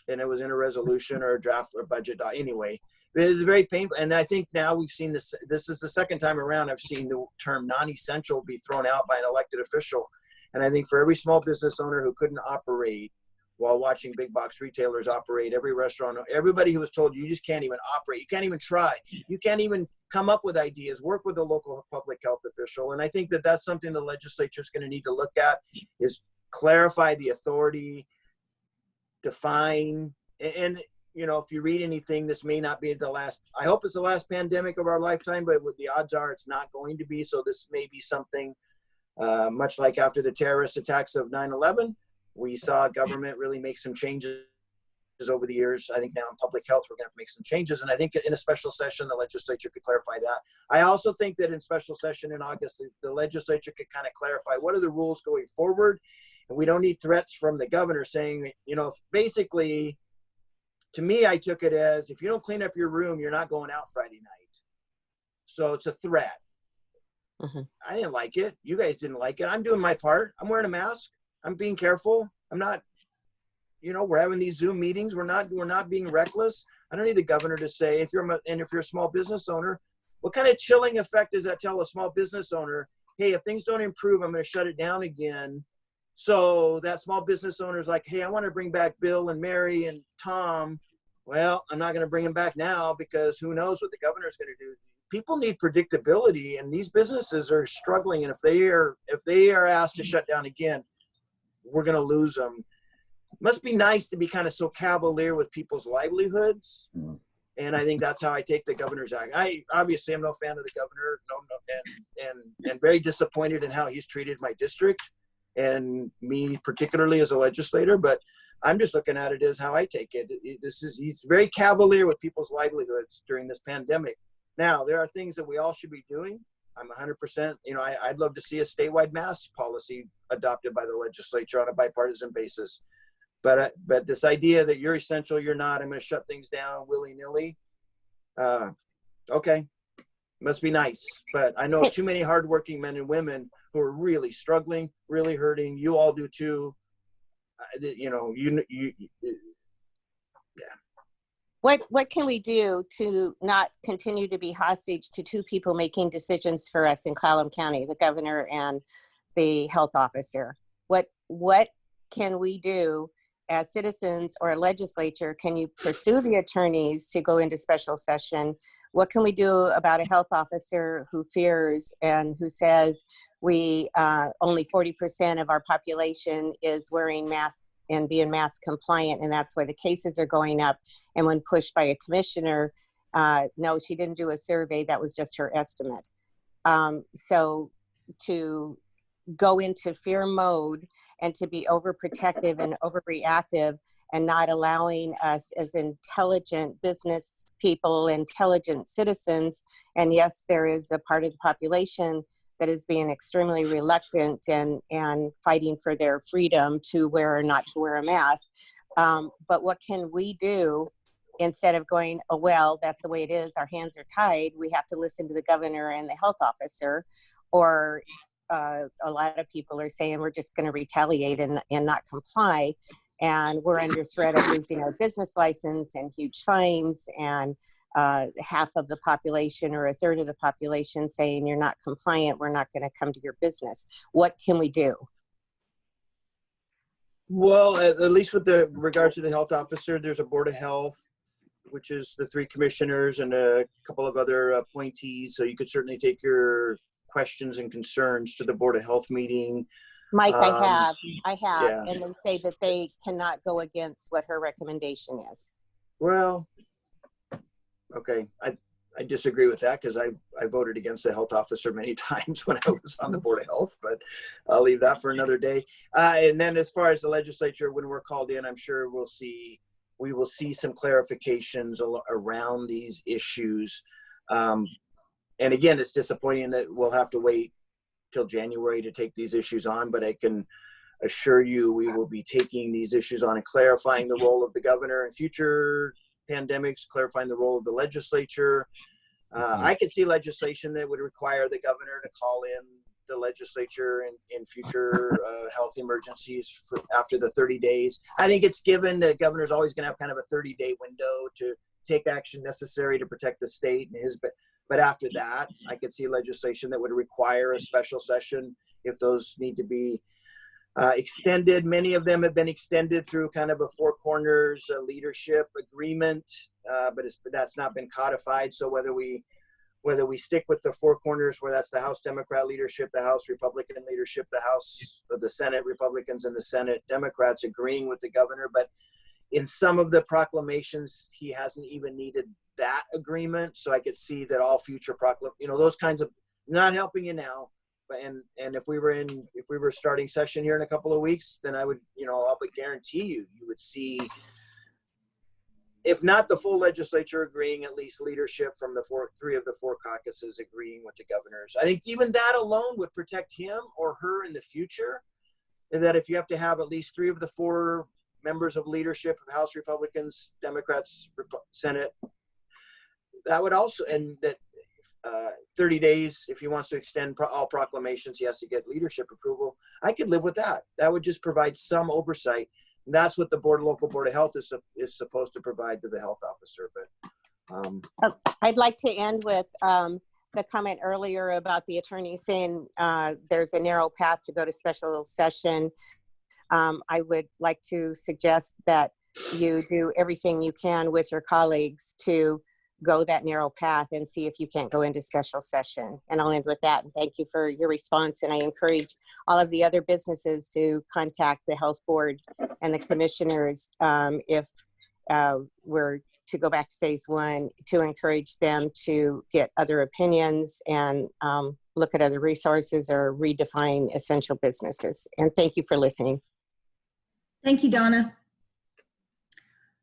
And it was in a resolution or a draft or budget. Anyway, it was very painful. And I think now we've seen this. This is the second time around I've seen the term non-essential be thrown out by an elected official. And I think for every small business owner who couldn't operate while watching big box retailers operate, every restaurant, everybody who was told you just can't even operate, you can't even try, you can't even come up with ideas, work with a local public health official. And I think that that's something the legislature is going to need to look at, is clarify the authority, define, and if you read anything, this may not be the last, I hope it's the last pandemic of our lifetime, but the odds are it's not going to be. So this may be something much like after the terrorist attacks of 9/11, we saw government really make some changes over the years. I think now in public health, we're going to make some changes. And I think in a special session, the legislature could clarify that. I also think that in special session in August, the legislature could kind of clarify what are the rules going forward. And we don't need threats from the governor saying, you know, basically, to me, I took it as if you don't clean up your room, you're not going out Friday night. So it's a threat. I didn't like it. You guys didn't like it. I'm doing my part. I'm wearing a mask. I'm being careful. I'm not, you know, we're having these Zoom meetings. We're not being reckless. I don't need the governor to say, if you're a small business owner, what kind of chilling effect does that tell a small business owner? Hey, if things don't improve, I'm going to shut it down again. So that small business owner is like, hey, I want to bring back Bill and Mary and Tom. Well, I'm not going to bring them back now because who knows what the governor is going to do. People need predictability, and these businesses are struggling. And if they are asked to shut down again, we're going to lose them. It must be nice to be kind of so cavalier with people's livelihoods. And I think that's how I take the governor's act. I obviously am no fan of the governor, and very disappointed in how he's treated my district and me particularly as a legislator. But I'm just looking at it as how I take it. He's very cavalier with people's livelihoods during this pandemic. Now, there are things that we all should be doing. I'm 100%, you know, I'd love to see a statewide mask policy adopted by the legislature on a bipartisan basis. But this idea that you're essential, you're not, I'm going to shut things down willy-nilly. Okay, must be nice. But I know too many hardworking men and women who are really struggling, really hurting. You all do too. You know, yeah. What can we do to not continue to be hostage to two people making decisions for us in Clallam County, the governor and the health officer? What can we do as citizens or a legislature? Can you pursue the attorneys to go into special session? What can we do about a health officer who fears and who says we only 40% of our population is wearing masks and being mask compliant, and that's why the cases are going up? And when pushed by a commissioner, no, she didn't do a survey, that was just her estimate. So to go into fear mode and to be overprotective and overreactive and not allowing us as intelligent business people, intelligent citizens, and yes, there is a part of the population that is being extremely reluctant and fighting for their freedom to wear or not to wear a mask. But what can we do instead of going, oh, well, that's the way it is, our hands are tied, we have to listen to the governor and the health officer? Or a lot of people are saying we're just going to retaliate and not comply. And we're under threat of losing our business license and huge fines, and half of the population or a third of the population saying you're not compliant, we're not going to come to your business. What can we do? Well, at least with regards to the health officer, there's a board of health, which is the 3 commissioners and a couple of other appointees. So you could certainly take your questions and concerns to the board of health meeting. Mike, I have, yeah. and they say that they cannot go against what her recommendation is. Well, okay, I disagree with that because I voted against the health officer many times when I was on the board of health, but I'll leave that for another day. And then as far as the legislature, when we're called in, I'm sure we will see some clarifications around these issues. And again, it's disappointing that we'll have to wait till January to take these issues on, but I can assure you we will be taking these issues on and clarifying the role of the governor in future pandemics, clarifying the role of the legislature. I could see legislation that would require the governor to call in the legislature in future health emergencies after the 30 days. I think it's given the governor's always going to have kind of a 30-day window to take action necessary to protect the state and his. But after that, I could see legislation that would require a special session if those need to be extended. Many of them have been extended through kind of a 4 corners leadership agreement, but that's not been codified. So whether we stick with the 4 corners, where that's the House Democrat leadership, the House Republican leadership, the Senate Republicans, and the Senate Democrats agreeing with the governor, but in some of the proclamations, he hasn't even needed that agreement. So I could see that all future those kinds of, not helping you now, but and if we were starting session here in a couple of weeks, then I would, I'll guarantee you would see if not the full legislature agreeing, at least leadership from three of the four caucuses agreeing with the governors. I think even that alone would protect him or her in the future. And that if you have to have at least three of the four members of leadership of House Republicans, Democrats, Senate, that would also, and that 30 days, if he wants to extend all proclamations, he has to get leadership approval. I could live with that. That would just provide some oversight. And that's what the local board of health is supposed to provide to the health officer. But I'd like to end with the comment earlier about the attorney saying there's a narrow path to go to special session. I would like to suggest that you do everything you can with your colleagues to go that narrow path and see if you can't go into special session. And I'll end with that. And thank you for your response. And I encourage all of the other businesses to contact the health board and the commissioners if we're to go back to phase one, to encourage them to get other opinions and look at other resources or redefine essential businesses. And thank you for listening. Thank you, Donna.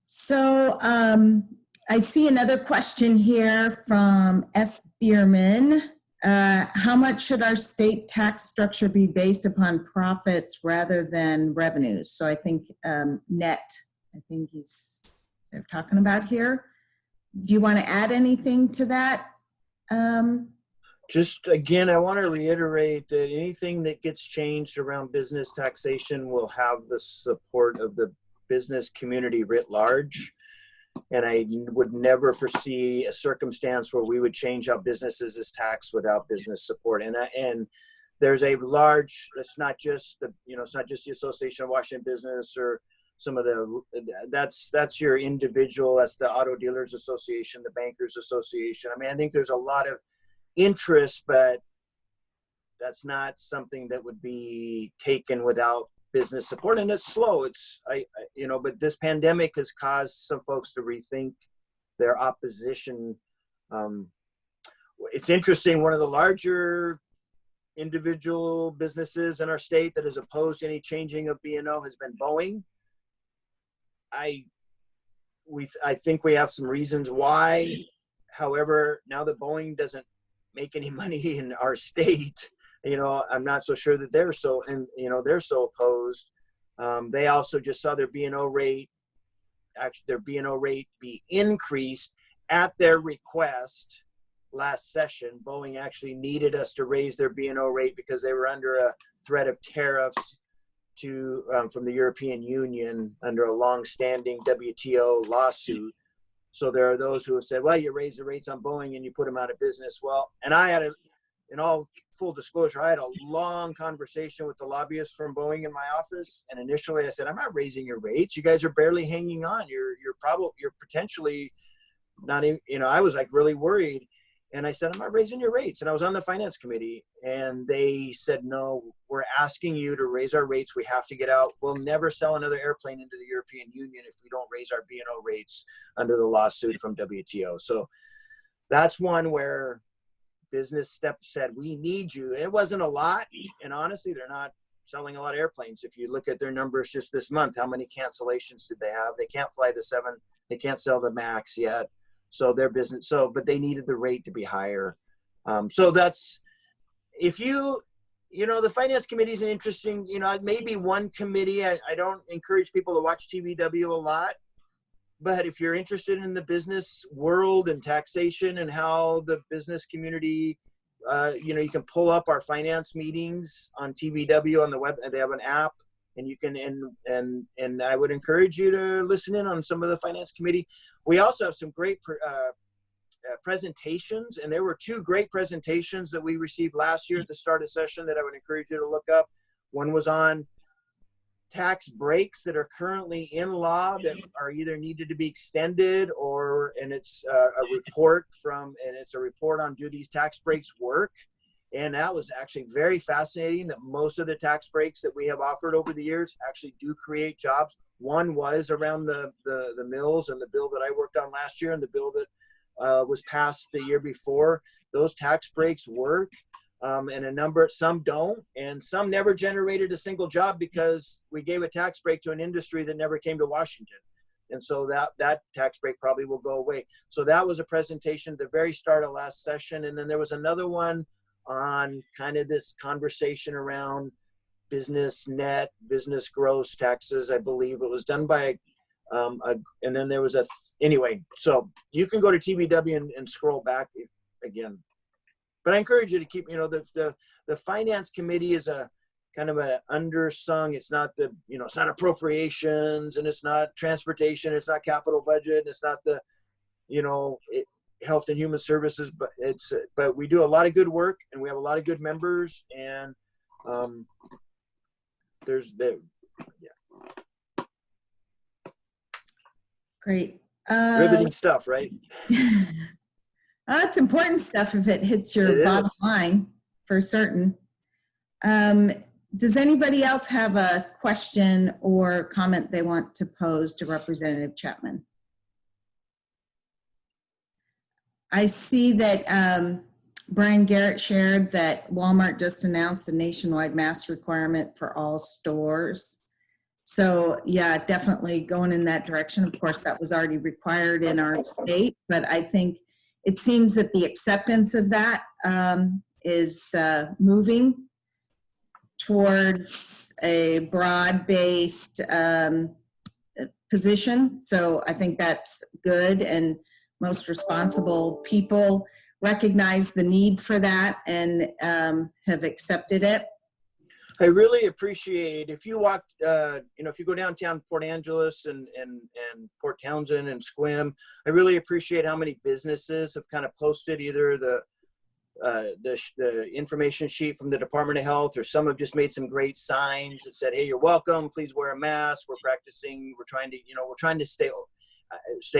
So I see another question here from S. Bierman. How much should our state tax structure be based upon profits rather than revenues? So I think net, I think they're talking about here. Do you want to add anything to that? just again, I want to reiterate that anything that gets changed around business taxation will have the support of the business community writ large. And I would never foresee a circumstance where we would change how businesses is taxed without business support. And there's a large, it's not just the, it's not just the Association of Washington Business or some of the, that's your individual, that's the Auto Dealers Association, the Bankers Association. I mean, I think there's a lot of interest, but that's not something that would be taken without business support. And it's slow. It's, but this pandemic has caused some folks to rethink their opposition. It's interesting. One of the larger individual businesses in our state that has opposed any changing of B&O has been Boeing. I think we have some reasons why. However, now that Boeing doesn't make any money in our state, I'm not so sure that they're so, they're so opposed. They also just saw their B&O rate, their B&O rate be increased at their request last session. Boeing actually needed us to raise their B&O rate because they were under a threat of tariffs from the European Union under a long-standing WTO lawsuit. So there are those who have said, well, you raise the rates on Boeing and you put them out of business. Well, and I had in all full disclosure, I had a long conversation with the lobbyists from Boeing in my office. And initially I said, I'm not raising your rates. You guys are barely hanging on. You're potentially not even, I was like really worried. And I said, I'm not raising your rates. And I was on the finance committee and they said, no, we're asking you to raise our rates. We have to get out. We'll never sell another airplane into the European Union if we don't raise our B&O rates under the lawsuit from WTO. So that's one where business said, we need you. It wasn't a lot. And honestly, they're not selling a lot of airplanes. If you look at their numbers just this month, how many cancellations did they have? They can't fly the 7. They can't sell the MAX yet. So their business, but they needed the rate to be higher. So that's, if the finance committee is an interesting, maybe one committee. I don't encourage people to watch TVW a lot, but if you're interested in the business world and taxation and how the business community, you can pull up our finance meetings on TVW on the web. They have an app. And you can, and I would encourage you to listen in on some of the finance committee. We also have some great presentations, and there were 2 great presentations that we received last year at the start of session that I would encourage you to look up. One was on tax breaks that are currently in law that are either needed to be extended and it's a report on do these tax breaks work. And that was actually very fascinating that most of the tax breaks that we have offered over the years actually do create jobs. One was around the mills and the bill that I worked on last year and the bill that was passed the year before. Those tax breaks work and some don't, and some never generated a single job because we gave a tax break to an industry that never came to Washington. And so that tax break probably will go away. So that was a presentation at the very start of last session. And then there was another one on kind of this conversation around business net, business gross taxes. I believe it was done by, and then there was anyway, so you can go to TBW and scroll back again. But I encourage you to keep, the finance committee is a kind of an undersung, it's not it's not appropriations, and it's not transportation, it's not capital budget, and it's not the, health and human services, but we do a lot of good work, and we have a lot of good members, and Great. riveting stuff, right? It's important stuff if it hits It your is. bottom line, for certain. Does anybody else have a question or comment they want to pose to Representative Chapman? I see that Brian Garrett shared that Walmart just announced a nationwide mask requirement for all stores. So yeah, definitely going in that direction. Of course, that was already required in our state, but I think it seems that the acceptance of that is moving towards a broad-based position. So I think that's good, and most responsible people recognize the need for that and have accepted it. I really appreciate if you walk, if you go downtown Port Angeles and Port Townsend and Sequim, I really appreciate how many businesses have kind of posted either the information sheet from the Department of Health, or some have just made some great signs that said, "Hey, you're welcome. Please wear a mask. We're practicing. We're trying to stay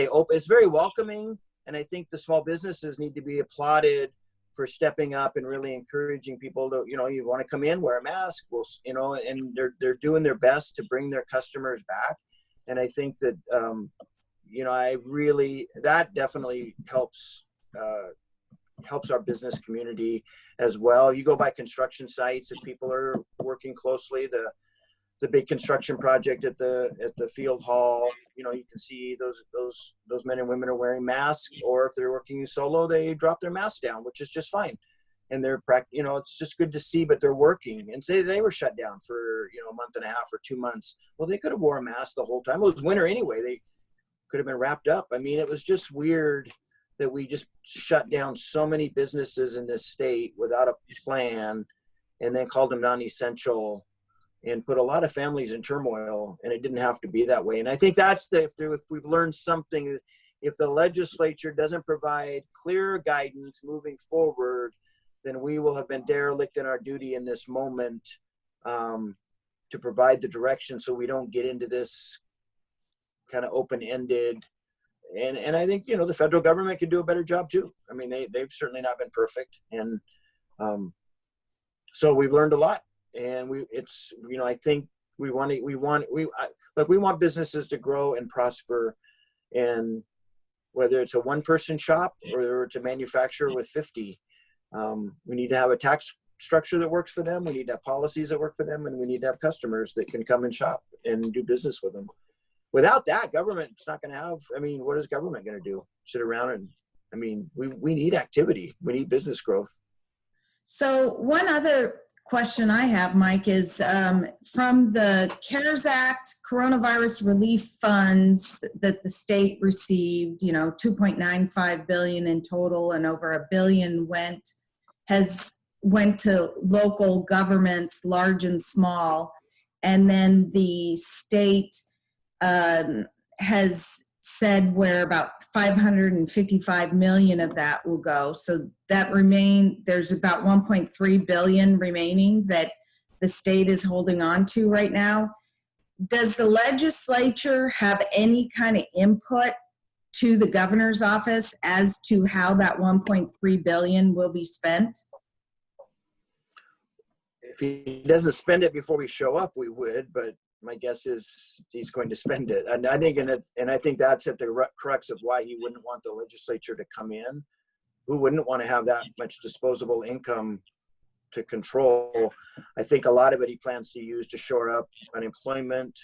open." It's very welcoming, and I think the small businesses need to be applauded for stepping up and really encouraging people to, you want to come in, wear a mask, and they're doing their best to bring their customers back. And I think that, that definitely helps our business community as well. You go by construction sites and people are working closely, the big construction project at the field hall, you can see those men and women are wearing masks, or if they're working solo, they drop their masks down, which is just fine. And they're, it's just good to see, but they're working. And say they were shut down for, a month and a half or 2 months. Well, they could have wore a mask the whole time. It was winter anyway. They could have been wrapped up. I mean, it was just weird that we just shut down so many businesses in this state without a plan, and then called them non-essential, and put a lot of families in turmoil, and it didn't have to be that way. And I think that's if we've learned something, if the legislature doesn't provide clear guidance moving forward, then we will have been derelict in our duty in this moment to provide the direction, so we don't get into this kind of open-ended. And I think, the federal government could do a better job too. I mean, they've certainly not been perfect. And so we've learned a lot. And I think we want businesses to grow and prosper, and whether it's a one-person shop or it's a manufacturer with 50, we need to have a tax structure that works for them. We need to have policies that work for them, and we need to have customers that can come and shop and do business with them. Without that, government's not going to have. I mean, what is government going to do? Sit around and, we need activity. We need business growth. So one other question I have, Mike, is from the CARES Act coronavirus relief funds that the state received, $2.95 billion in total, and over $1 billion went to local governments, large and small. And then the state has said where about $555 million of that will go. So there's about $1.3 billion remaining that the state is holding on to right now. Does the legislature have any kind of input to the governor's office as to how that $1.3 billion will be spent? If he doesn't spend it before we show up, we would, but my guess is he's going to spend it. And I think that's at the crux of why he wouldn't want the legislature to come in. Who wouldn't want to have that much disposable income to control? I think a lot of it he plans to use to shore up unemployment,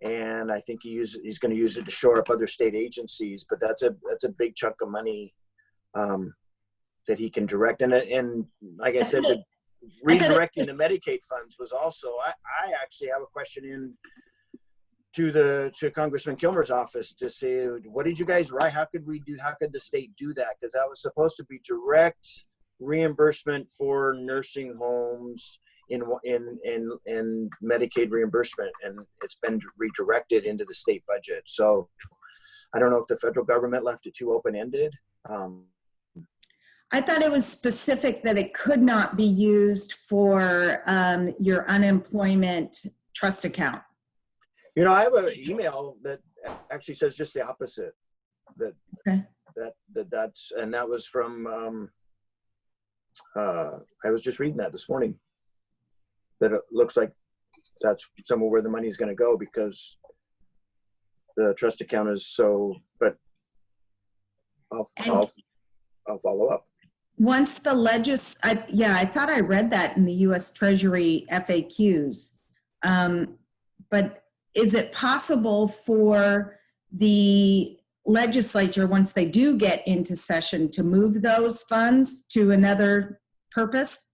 and I think he's going to use it to shore up other state agencies. But that's a big chunk of money that he can direct. And like I said, the redirecting the Medicaid funds was also. I actually have a question in to Congressman Kilmer's office to say, what did you guys write? How could the state do that? Because that was supposed to be direct reimbursement for nursing homes in Medicaid reimbursement, and it's been redirected into the state budget. So I don't know if the federal government left it too open-ended. I thought it was specific that it could not be used for your unemployment trust account. You know, I have an email that actually says just the opposite. That was from. I was just reading that this morning. That it looks like that's somewhere where the money is going to go because the trust account is so. But I'll follow up. Once the I thought I read that in the U.S. Treasury FAQs, but is it possible for the legislature, once they do get into session, to move those funds to another purpose?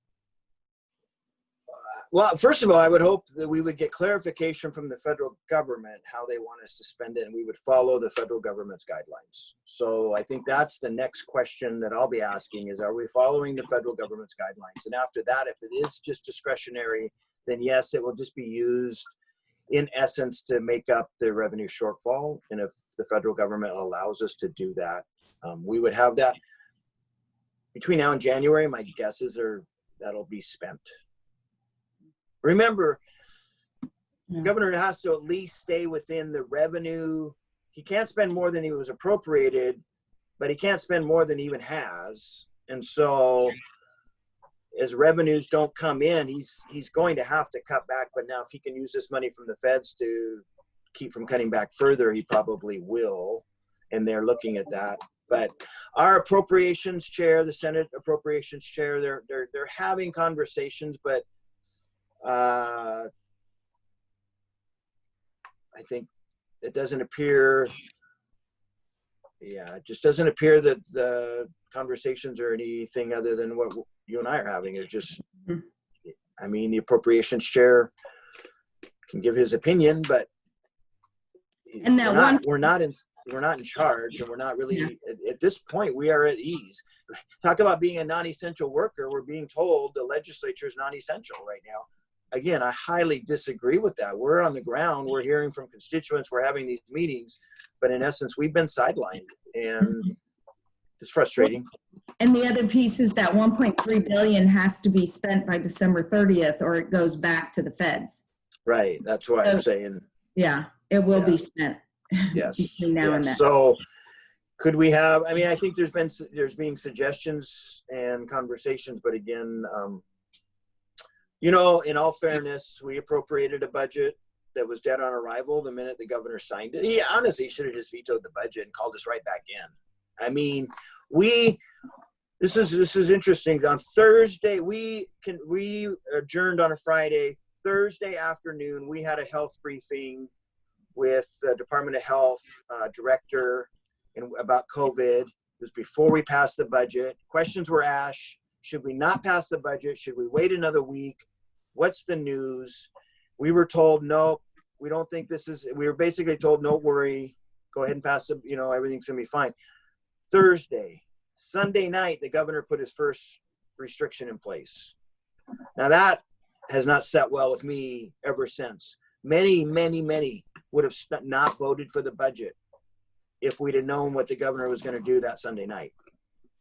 Well, first of all, I would hope that we would get clarification from the federal government how they want us to spend it, and we would follow the federal government's guidelines. So I think that's the next question that I'll be asking is, are we following the federal government's guidelines? And after that, if it is just discretionary, then yes, it will just be used in essence to make up the revenue shortfall. And if the federal government allows us to do that, we would have that between now and January. My guesses are that'll be spent. Remember, the governor has to at least stay within the revenue. He can't spend more than he was appropriated, but he can't spend more than he even has. And so as revenues don't come in, he's going to have to cut back. But now if he can use this money from the feds to keep from cutting back further, he probably will. And they're looking at that. But our appropriations chair, the Senate appropriations chair, they're having conversations, but I think it doesn't appear, it just doesn't appear that the conversations are anything other than what you and I are having. It's just, I mean, the appropriations chair can give his opinion, but and that we're not in charge, and we're not really at this point. We are at ease. Talk about being a non-essential worker. We're being told the legislature is non-essential right now. Again, I highly disagree with that. We're on the ground. We're hearing from constituents. We're having these meetings, but in essence, we've been sidelined, and it's frustrating. And the other piece is that 1.3 billion has to be spent by December 30th, or it goes back to the feds. Right. That's why I'm saying. Yeah, it will be spent. Yes. Between now and then. So could we have? I mean, I think there's being suggestions and conversations, but again, you know, in all fairness, we appropriated a budget that was dead on arrival the minute the governor signed it. He honestly should have just vetoed the budget and called us right back in. I mean, this is interesting. On Thursday, we adjourned on a Friday. Thursday afternoon, we had a health briefing with the Department of Health director about COVID. It was before we passed the budget. Questions were asked. Should we not pass the budget? Should we wait another week? What's the news? We were told, no, we don't think this is, we were basically told, no worry, go ahead and pass it, you know, everything's gonna be fine. Sunday night, the governor put his first restriction in place. Now that has not set well with me ever since. Many would have not voted for the budget if we'd have known what the governor was gonna do that Sunday night.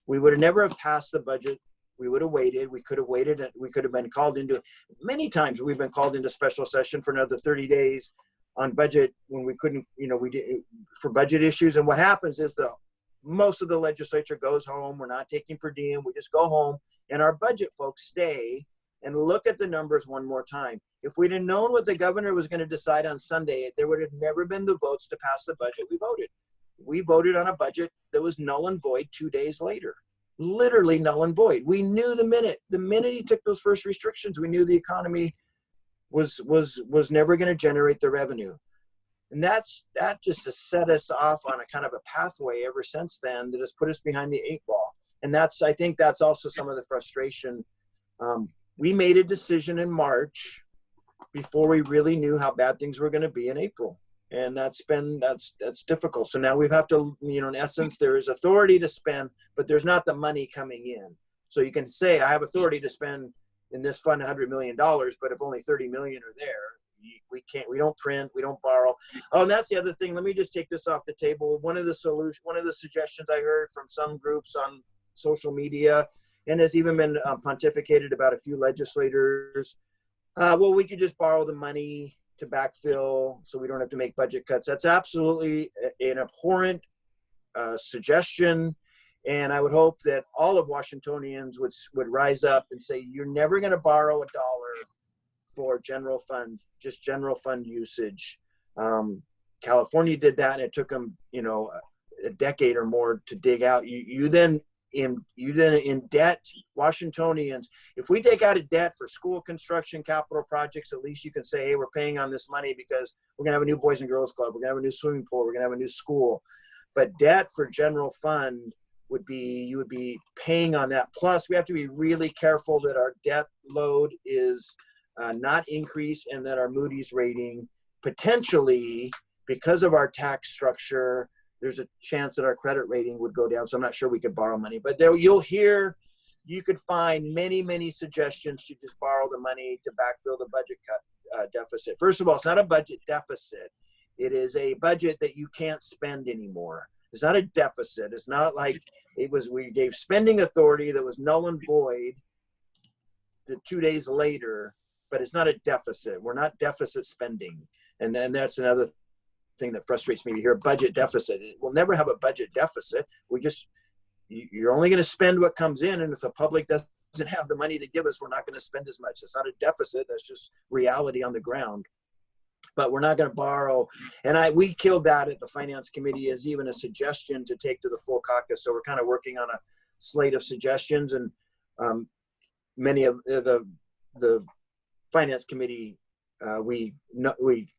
We would have never have passed the budget. We would have waited. We could have waited. We could have been called into, many times we've been called into special session for another 30 days on budget when we couldn't, you know, we did for budget issues. And what happens is most of the legislature goes home. We're not taking per diem. We just go home, and our budget folks stay and look at the numbers one more time. If we'd have known what the governor was going to decide on Sunday, there would have never been the votes to pass the budget we voted. We voted on a budget that was null and void 2 days later. Literally null and void. We knew the minute he took those first restrictions, we knew the economy was never going to generate the revenue. And that just has set us off on a kind of a pathway ever since then that has put us behind the 8 ball. And I think that's also some of the frustration. We made a decision in March before we really knew how bad things were going to be in April. And that's difficult. So now we have to, in essence, there is authority to spend, but there's not the money coming in. So you can say, I have authority to spend in this fund $100 million, but if only 30 million are there, we don't print, we don't borrow. Oh, and that's the other thing. Let me just take this off the table. One of the suggestions I heard from some groups on social media, and has even been pontificated about a few legislators. Well, we could just borrow the money to backfill so we don't have to make budget cuts. That's absolutely an abhorrent suggestion. And I would hope that all of Washingtonians would rise up and say, you're never going to borrow $1 for general fund usage. California did that, and it took them, a decade or more to dig out. You then in debt, Washingtonians. If we take out a debt for school construction, capital projects, at least you can say, hey, we're paying on this money because we're gonna have a new Boys and Girls Club, we're gonna have a new swimming pool, we're gonna have a new school. But debt for general fund you would be paying on that. Plus, we have to be really careful that our debt load is not increase, and that our Moody's rating potentially, because of our tax structure, there's a chance that our credit rating would go down. So I'm not sure we could borrow money, but there you could find many suggestions to just borrow the money to backfill the budget deficit. First of all, it's not a budget deficit. It is a budget that you can't spend anymore. It's not a deficit. It's not like we gave spending authority that was null and void the 2 days later, but it's not a deficit. We're not deficit spending. And then that's another thing that frustrates me to hear, budget deficit. We'll never have a budget deficit. You're only going to spend what comes in. And if the public doesn't have the money to give us, we're not going to spend as much. It's not a deficit. That's just reality on the ground. But we're not going to borrow. And we killed that at the Finance Committee as even a suggestion to take to the full caucus. So we're kind of working on a slate of suggestions, and many of the Finance Committee, we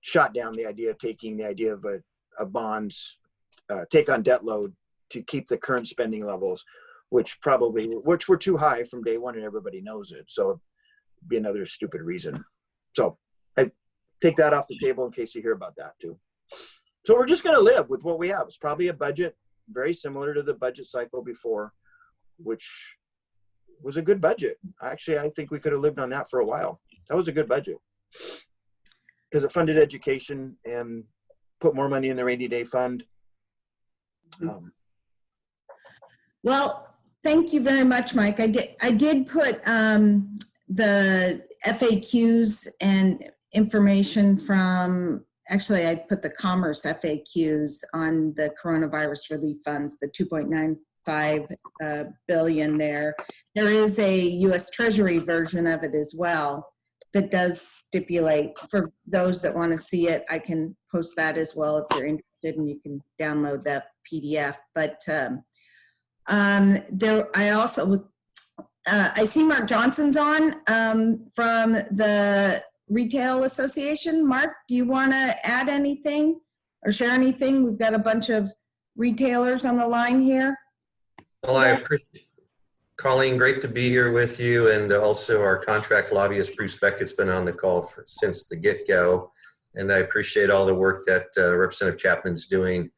shot down the idea of taking the idea of a bonds, take on debt load to keep the current spending levels, which were too high from day one, and everybody knows it. So it'd be another stupid reason. So I take that off the table in case you hear about that too. So we're just going to live with what we have. It's probably a budget very similar to the budget cycle before, which was a good budget. Actually, I think we could have lived on that for a while. That was a good budget because it funded education and put more money in the rainy day fund. Well, thank you very much, Mike. I did put the FAQs and information from, actually I put the Commerce FAQs on the coronavirus relief funds, the 2.95 billion there. There is a US Treasury version of it as well that does stipulate, for those that want to see it, I can post that as well if you're interested, and you can download that PDF. But I also, I see Mark Johnson's on from the Retail Association. Mark, do you want to add anything or share anything? We've got a bunch of retailers on the line here. Well, I appreciate, Colleen, great to be here with you, and also our contract lobbyist, Bruce Beckett's been on the call since the get-go, and I appreciate all the work that Representative Chapman's doing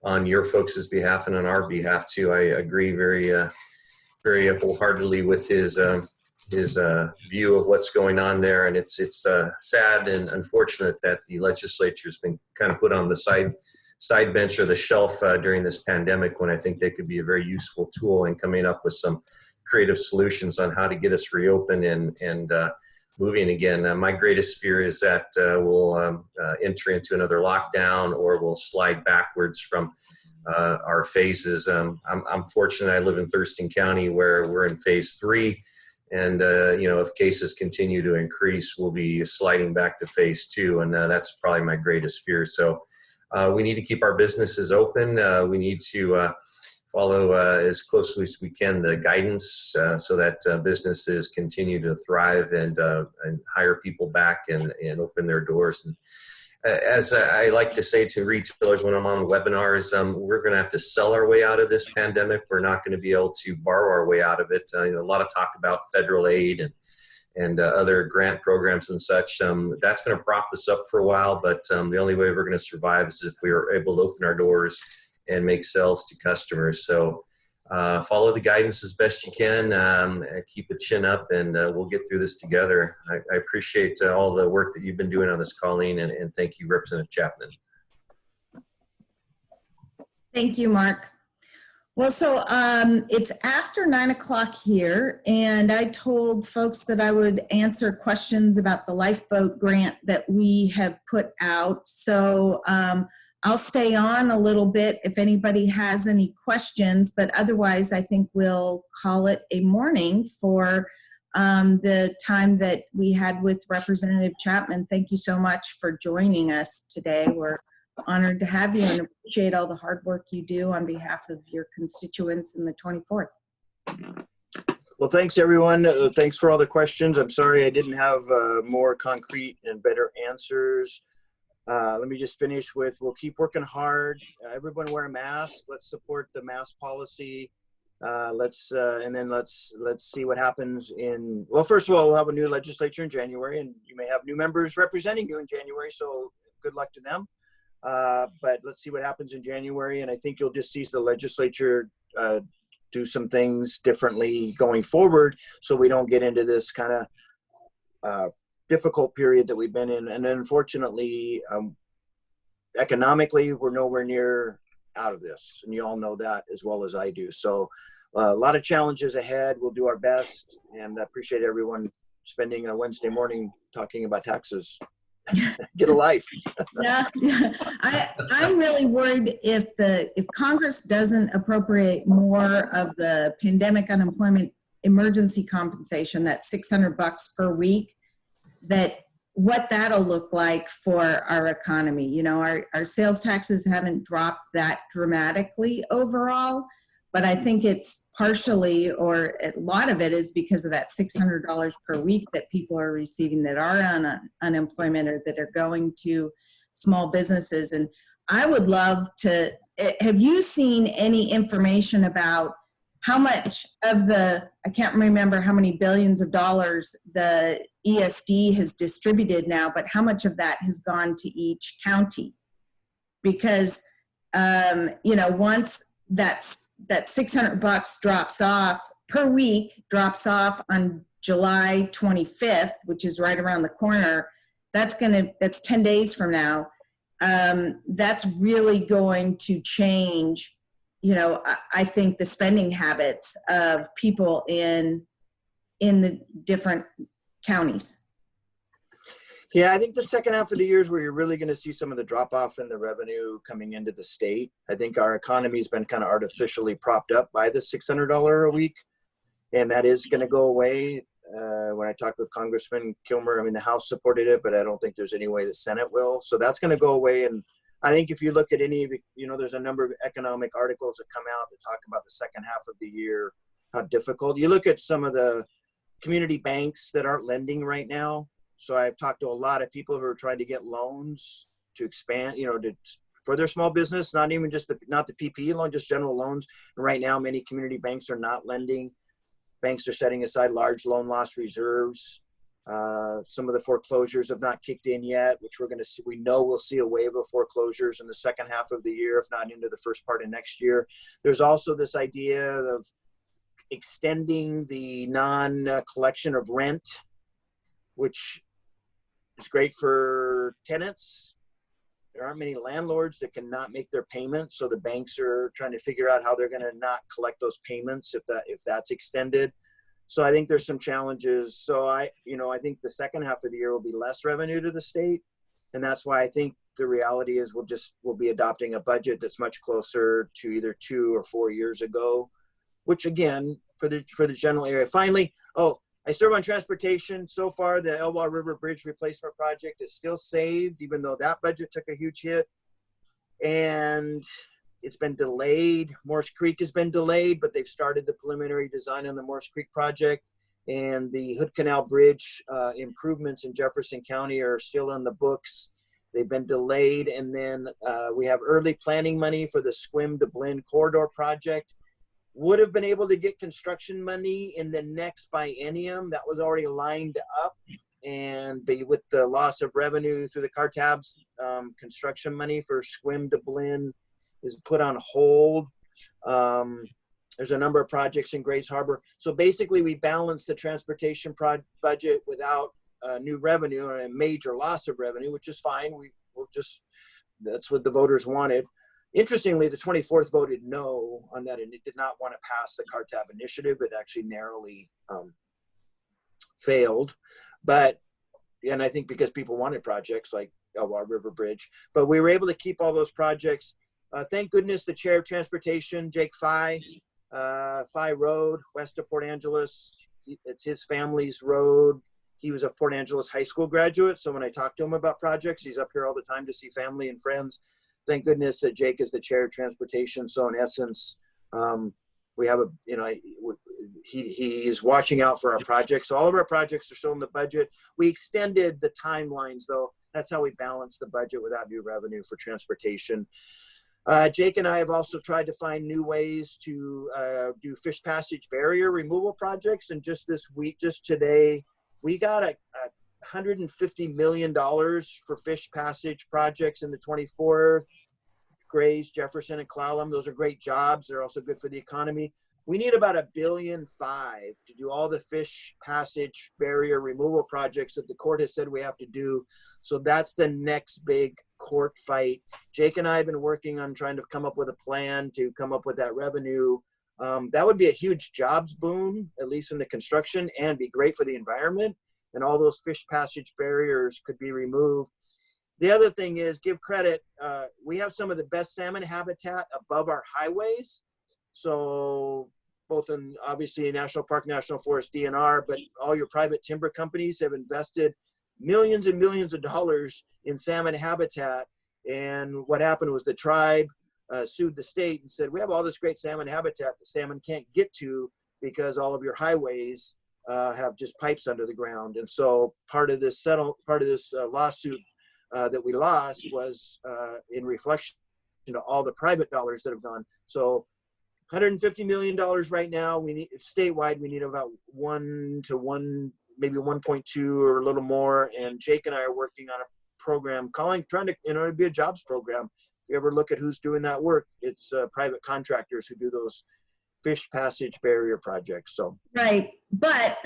on your folks' behalf and on our behalf too. I agree very wholeheartedly with his view of what's going on there, and it's sad and unfortunate that the legislature's been kind of put on the side bench or the shelf during this pandemic, when I think they could be a very useful tool in coming up with some creative solutions on how to get us reopened and moving again. My greatest fear is that we'll enter into another lockdown, or we'll slide backwards from our phases. I'm fortunate I live in Thurston County, where we're in phase 3. And, if cases continue to increase, we'll be sliding back to phase 2. And that's probably my greatest fear. So we need to keep our businesses open. We need to follow as closely as we can the guidance so that businesses continue to thrive and hire people back and open their doors. as I like to say to retailers when I'm on webinars, we're going to have to sell our way out of this pandemic. We're not going to be able to borrow our way out of it. A lot of talk about federal aid and other grant programs and such. That's going to prop us up for a while, but the only way we're going to survive is if we are able to open our doors and make sales to customers. So follow the guidance as best you can, keep a chin up, and we'll get through this together. I appreciate all the work that you've been doing on this, Colleen, and thank you, Representative Chapman. Thank you, Mark. Well, so it's after 9 o'clock here, and I told folks that I would answer questions about the lifeboat grant that we have put out. So I'll stay on a little bit if anybody has any questions, but otherwise I think we'll call it a morning for the time that we had with Representative Chapman. Thank you so much for joining us today. We're honored to have you and appreciate all the hard work you do on behalf of your constituents in the 24th. Well, thanks everyone. Thanks for all the questions. I'm sorry I didn't have more concrete and better answers. Let me just finish with, we'll keep working hard. Everyone wear a mask. Let's support the mask policy. And then let's see what happens well, first of all, we'll have a new legislature in January, and you may have new members representing you in January. So good luck to them. But let's see what happens in January. And I think you'll just see the legislature do some things differently going forward, so we don't get into this kind of difficult period that we've been in. And unfortunately, economically, we're nowhere near out of this. And you all know that as well as I do. So a lot of challenges ahead. We'll do our best, and I appreciate everyone spending a Wednesday morning talking about taxes. Get a life. Yeah. I'm really worried if Congress doesn't appropriate more of the pandemic unemployment emergency compensation, that $600 per week, that what that'll look like for our economy. You know, our sales taxes haven't dropped that dramatically overall, but I think it's partially, or a lot of it is because of that $600 per week that people are receiving that are on unemployment or that are going to small businesses. And I would love to, have you seen any information about how much of I can't remember how many billions of dollars the ESD has distributed now, but how much of that has gone to each county? Because, once that $600 drops off per week, drops off on July 25th, which is right around the corner, that's 10 days from now. That's really going to change, I think, the spending habits of people in the different counties. Yeah, I think the second half of the year is where you're really going to see some of the drop off in the revenue coming into the state. I think our economy has been kind of artificially propped up by the $600 a week, and that is going to go away. When I talked with Congressman Kilmer, I mean, the House supported it, but I don't think there's any way the Senate will. So that's going to go away. And I think if you look at there's a number of economic articles that come out that talk about the second half of the year, how difficult. You look at some of the community banks that aren't lending right now. So I've talked to a lot of people who are trying to get loans to expand, for their small business, not even just not the PPE loan, just general loans. And right now, many community banks are not lending. Banks are setting aside large loan loss reserves. Some of the foreclosures have not kicked in yet, which we're going to see. We know we'll see a wave of foreclosures in the second half of the year, if not into the first part of next year. There's also this idea of extending the non-collection of rent, which is great for tenants. There aren't many landlords that cannot make their payments, so the banks are trying to figure out how they're going to not collect those payments if that's extended. So I think there's some challenges. So I think the second half of the year will be less revenue to the state, and that's why I think the reality is we'll be adopting a budget that's much closer to either 2 or 4 years ago, which again for the general area. Finally, I serve on transportation. So far, the Elwha River Bridge replacement project is still saved, even though that budget took a huge hit. And it's been delayed. Morse Creek has been delayed, but they've started the preliminary design on the Morse Creek project. And the Hood Canal Bridge improvements in Jefferson County are still in the books. They've been delayed. And then we have early planning money for the Squim to Blinn corridor project. Would have been able to get construction money in the next biennium. That was already lined up. And with the loss of revenue through the car tabs, construction money for Squim to Blinn is put on hold. There's a number of projects in Grays Harbor. So basically we balanced the transportation budget without new revenue or a major loss of revenue, which is fine. That's what the voters wanted. Interestingly, the 24th voted no on that, and it did not want to pass the car tab initiative. It actually narrowly failed. And I think because people wanted projects like Elwha River Bridge, but we were able to keep all those projects. Thank goodness the chair of transportation, Jake Fye Road, west of Port Angeles. It's his family's road. He was a Port Angeles high school graduate. So when I talk to him about projects, he's up here all the time to see family and friends. Thank goodness that Jake is the chair of transportation. So in essence, we have he is watching out for our projects. So all of our projects are still in the budget. We extended the timelines though. That's how we balance the budget without new revenue for transportation. Jake and I have also tried to find new ways to do fish passage barrier removal projects. And just this week, just today, we got $150 million for fish passage projects in the 24th, Grays, Jefferson, and Clallam. Those are great jobs. They're also good for the economy. We need about $1.5 billion to do all the fish passage barrier removal projects that the court has said we have to do. So that's the next big court fight. Jake and I have been working on trying to come up with a plan to come up with that revenue. That would be a huge jobs boom, at least in the construction, and be great for the environment. And all those fish passage barriers could be removed. The other thing is, give credit. We have some of the best salmon habitat above our highways. So both in obviously National Park, National Forest, DNR, but all your private timber companies have invested millions and millions of dollars in salmon habitat. And what happened was the tribe sued the state and said, we have all this great salmon habitat the salmon can't get to because all of your highways have just pipes under the ground. And so part of this lawsuit that we lost was in reflection to all the private dollars that have gone. So $150 million right now. We need statewide. We need about maybe 1.2 or a little more. And Jake and I are working on a program, trying to, it'd be a jobs program. If you ever look at who's doing that work, it's private contractors who do those fish passage barrier projects. So right, but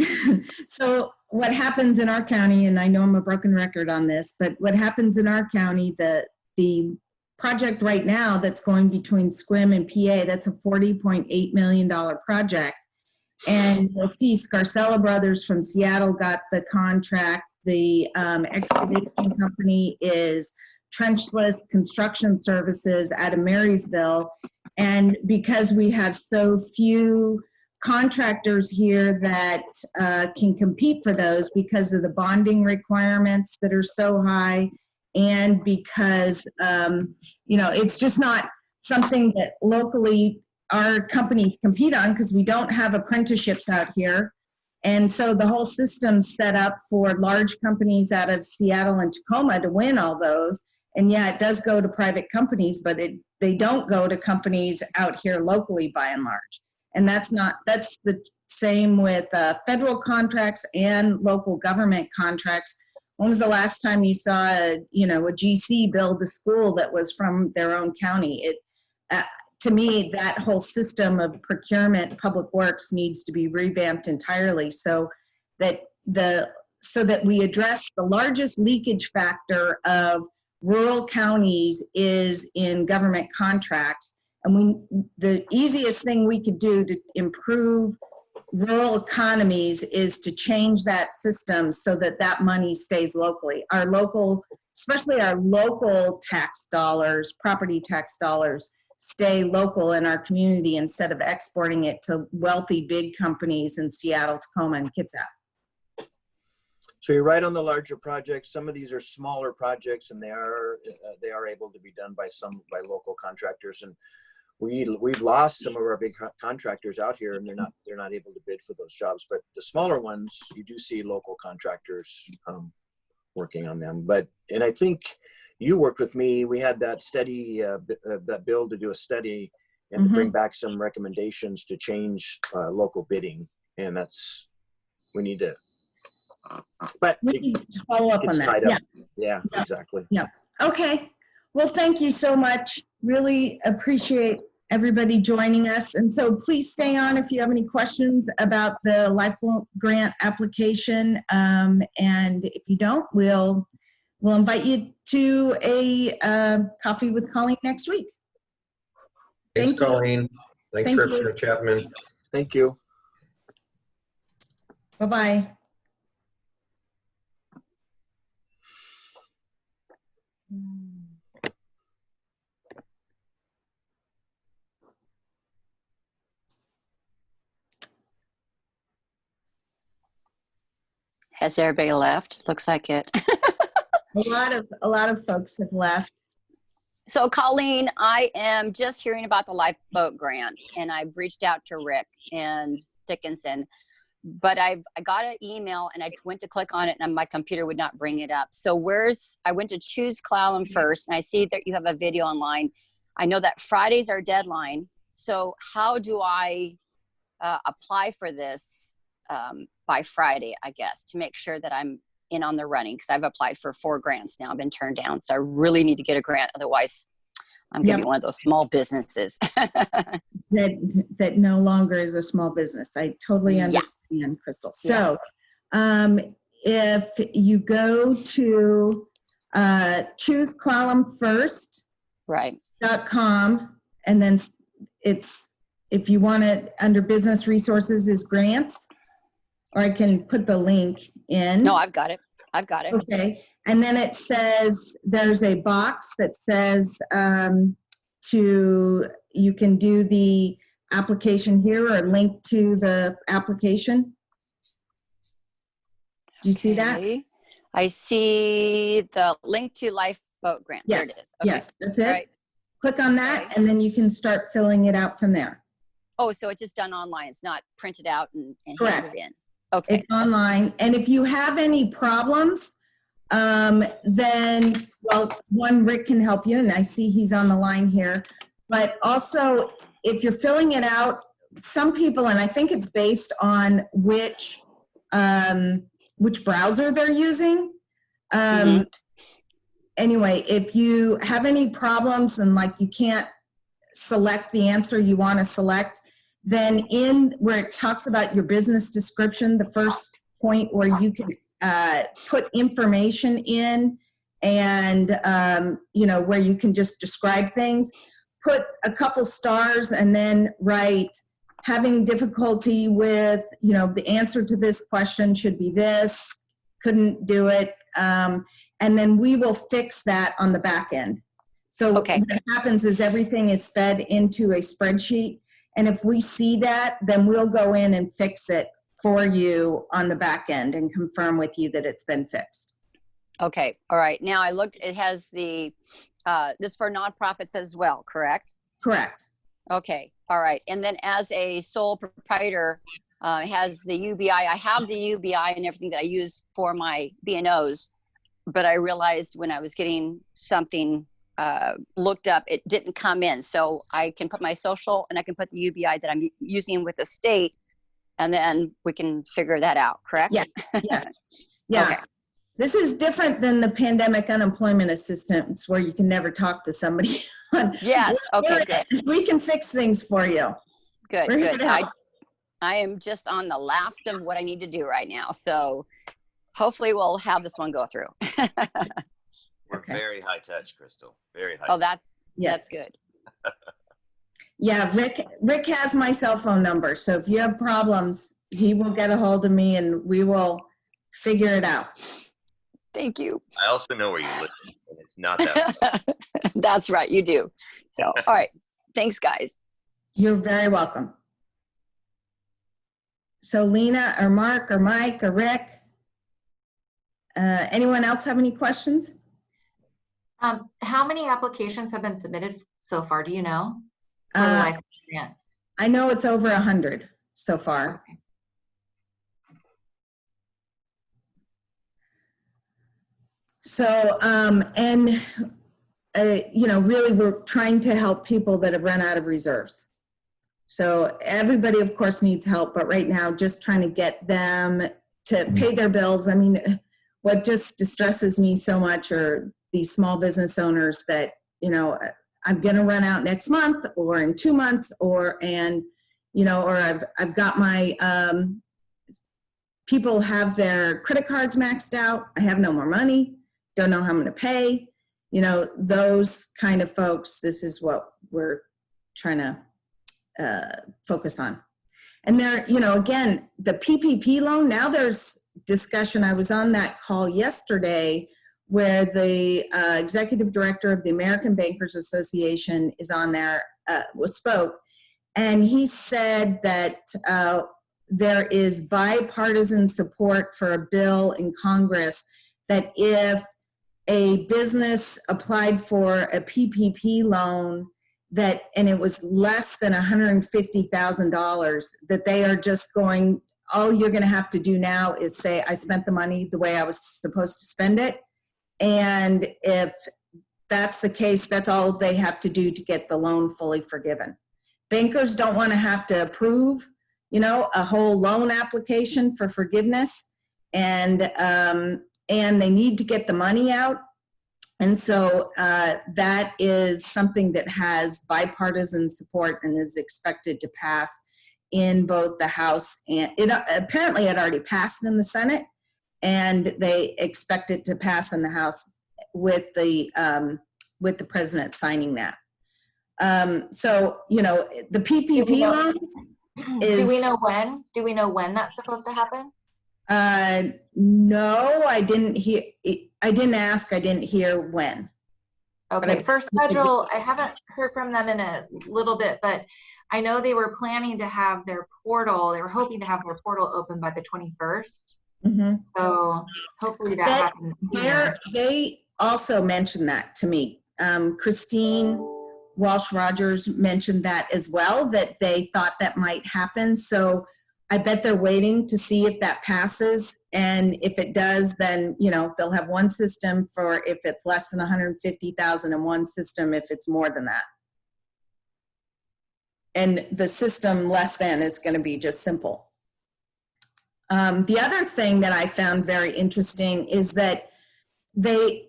so what happens in our county, and I know I'm a broken record on this, but what happens in our county, the project right now that's going between Squim and PA, that's a $40.8 million project. And you'll see Scarcella Brothers from Seattle got the contract. The excavation company is Trenchless Construction Services out of Marysville. And because we have so few contractors here that can compete for those because of the bonding requirements that are so high, and because it's just not something that locally our companies compete on because we don't have apprenticeships out here. And so the whole system's set up for large companies out of Seattle and Tacoma to win all those. And yeah, it does go to private companies, but they don't go to companies out here locally by and large. And that's the same with federal contracts and local government contracts. When was the last time you saw a GC build a school that was from their own county? To me, that whole system of procurement, public works needs to be revamped entirely so that we address the largest leakage factor of rural counties is in government contracts. And the easiest thing we could do to improve rural economies is to change that system so that money stays locally. Especially our local tax dollars, property tax dollars, stay local in our community instead of exporting it to wealthy big companies in Seattle, Tacoma, and Kitsap. So you're right on the larger projects. Some of these are smaller projects, and they are able to be done by local contractors. And we've lost some of our big contractors out here, and they're not able to bid for those jobs. But the smaller ones, you do see local contractors working on them. And I think you worked with me. We had that study, that bill to do a study and to bring back some recommendations to change local bidding. And that's, we need to, but We need to follow up on it's that. tied Yeah. up. Yeah, exactly. Yeah. Okay. Well, thank you so much. Really appreciate everybody joining us. And so please stay on if you have any questions about the Life Grant application. And if you don't, we'll invite you to a coffee with Colleen next week. Thanks, Thank you. Colleen. Thanks, Thank you. Representative Chapman. Thank you. Bye-bye. Has everybody left? Looks like it. A lot of folks have left. So Colleen, I am just hearing about the lifeboat grant, and I've reached out to Rick and Dickinson, but I got an email and I went to click on it and my computer would not bring it up. So I went to choose Clallam first, and I see that you have a video online. I know that Friday's our deadline. So how do I apply for this by Friday, I guess, to make sure that I'm in on the running? Because I've applied for 4 grants now. I've been turned down. So I really need to get a grant. Otherwise, I'm going to be one of those small businesses. that no longer is a small business. I totally understand, Crystal. So if you go to choose Clallam first, .com, and then if you want it under business resources is grants, or I can put the link in. No, I've got it. I've got it. Okay. And then it says, there's a box that says you can do the application here or link to the application. Do you see that? I see the link to lifeboat grant. Yes. There it is. Okay. Yes, that's it. Right. Click on that, and then you can start filling it out from there. Oh, so it's just done online. It's not printed out and Correct. handed in. Okay. It's online. And if you have any problems, then, well, Rick can help you, and I see he's on the line here. But also, if you're filling it out, some people, and I think it's based on which browser they're using. Anyway, if you have any problems and you can't select the answer you want to select, then in where it talks about your business description, the first point where you can put information in and, where you can just describe things, put a couple stars and then write having difficulty with, the answer to this question should be this, couldn't do it. And then we will fix that on the back end. So what happens is everything is fed into a spreadsheet. And if we see that, then we'll go in and fix it for you on the back end and confirm with you that it's been fixed. Okay. All right. Now I looked, it has the, this for nonprofits as well, correct? Correct. Okay. All right. And then as a sole proprietor, it has the UBI. I have the UBI and everything that I use for my B&Os, but I realized when I was getting something looked up, it didn't come in. So I can put my social and I can put the UBI that I'm using with the state, and then we can figure that out, correct? Yeah. Yeah. Okay. This is different than the pandemic unemployment assistance where you can never talk to somebody. Yes. Okay, good. We can fix things for you. Good, We're here good. to help. I am just on the last of what I need to do right now. So hopefully we'll have this one go through. We're very high touch, Crystal. Very high. Oh, that's Yes. good. Yeah, Rick has my cell phone number. So if you have problems, he will get a hold of me and we will figure it out. Thank you. I also know where you live, and it's not that. That's right, you do. So, all right. Thanks, guys. You're very welcome. So Lena or Mark or Mike or Rick, anyone else have any questions? How many applications have been submitted so far? Do you know? For the Life Grant? I know it's over 100 so far. So, really we're trying to help people that have run out of reserves. So everybody, of course, needs help, but right now, just trying to get them to pay their bills. I mean, what just distresses me so much are these small business owners that, I'm going to run out next month or in 2 months or I've got my, people have their credit cards maxed out. I have no more money. Don't know how I'm going to pay. Those kind of folks, this is what we're trying to focus on. And there, again, the PPP loan, now there's discussion. I was on that call yesterday where the executive director of the American Bankers Association is on there, spoke, and he said that there is bipartisan support for a bill in Congress that if a business applied for a PPP loan and it was less than $150,000, that they are just going, all you're going to have to do now is say, I spent the money the way I was supposed to spend it. And if that's the case, that's all they have to do to get the loan fully forgiven. Bankers don't want to have to approve, a whole loan application for forgiveness, and they need to get the money out. And so that is something that has bipartisan support and is expected to pass in both the House and apparently it already passed in the Senate, and they expect it to pass in the House with the president signing that. So the PPP loan is. Do we know when? Do we know when that's supposed to happen? No, I didn't hear. I didn't ask. I didn't hear when. Okay, for schedule, I haven't heard from them in a little bit, but I know they were planning to have their portal. They were hoping to have their portal open by the 21st. Mm-hmm. So hopefully that happens. They also mentioned that to me. Christine Walsh-Rogers mentioned that as well, that they thought that might happen. So I bet they're waiting to see if that passes. And if it does, then, they'll have one system for if it's less than 150,000 and one system if it's more than that. And the system less than is going to be just simple. The other thing that I found very interesting is that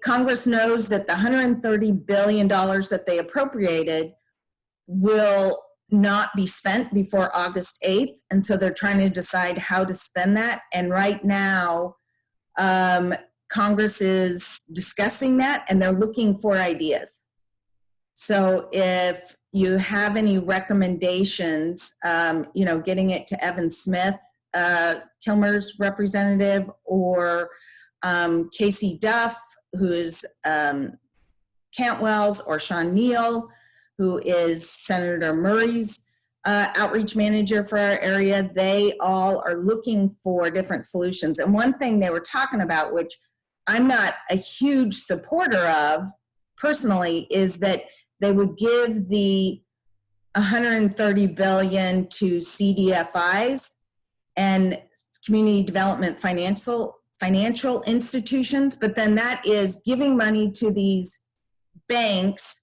Congress knows that the $130 billion that they appropriated will not be spent before August 8th. And so they're trying to decide how to spend that. And right now, Congress is discussing that and they're looking for ideas. So if you have any recommendations, getting it to Evan Smith, Kilmer's representative, or Casey Duff, who is Cantwell's, or Sean Neal, who is Senator Murray's outreach manager for our area, they all are looking for different solutions. And one thing they were talking about, which I'm not a huge supporter of personally, is that they would give the $130 billion to CDFIs and community development financial institutions, but then that is giving money to these banks.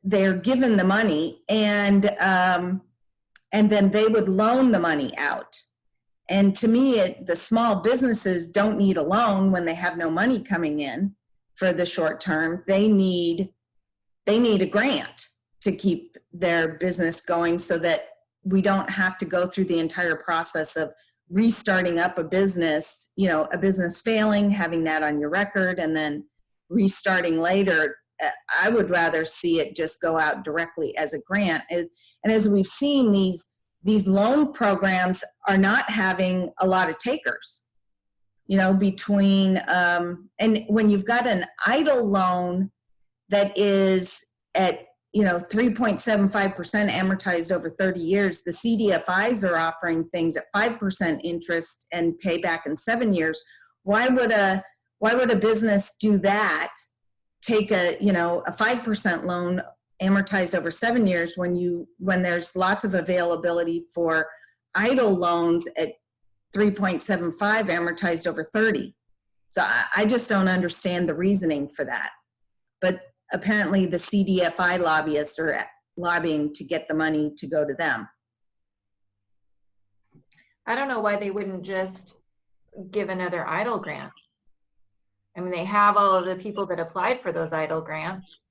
They're given the money, and then they would loan the money out. And to me, the small businesses don't need a loan when they have no money coming in for the short term. They need a grant to keep their business going, so that we don't have to go through the entire process of restarting up a business, a business failing, having that on your record, and then restarting later. I would rather see it just go out directly as a grant. And as we've seen, these loan programs are not having a lot of takers, between, and when you've got an EIDL loan that is at 3.75% amortized over 30 years, the CDFIs are offering things at 5% interest and payback in 7 years. Why would a business do that? Take a 5% loan amortized over 7 years when there's lots of availability for EIDL loans at 3.75 amortized over 30. So I just don't understand the reasoning for that. But apparently the CDFI lobbyists are lobbying to get the money to go to them. I don't know why they wouldn't just give another EIDL grant. I mean, they have all of the people that applied for those EIDL grants.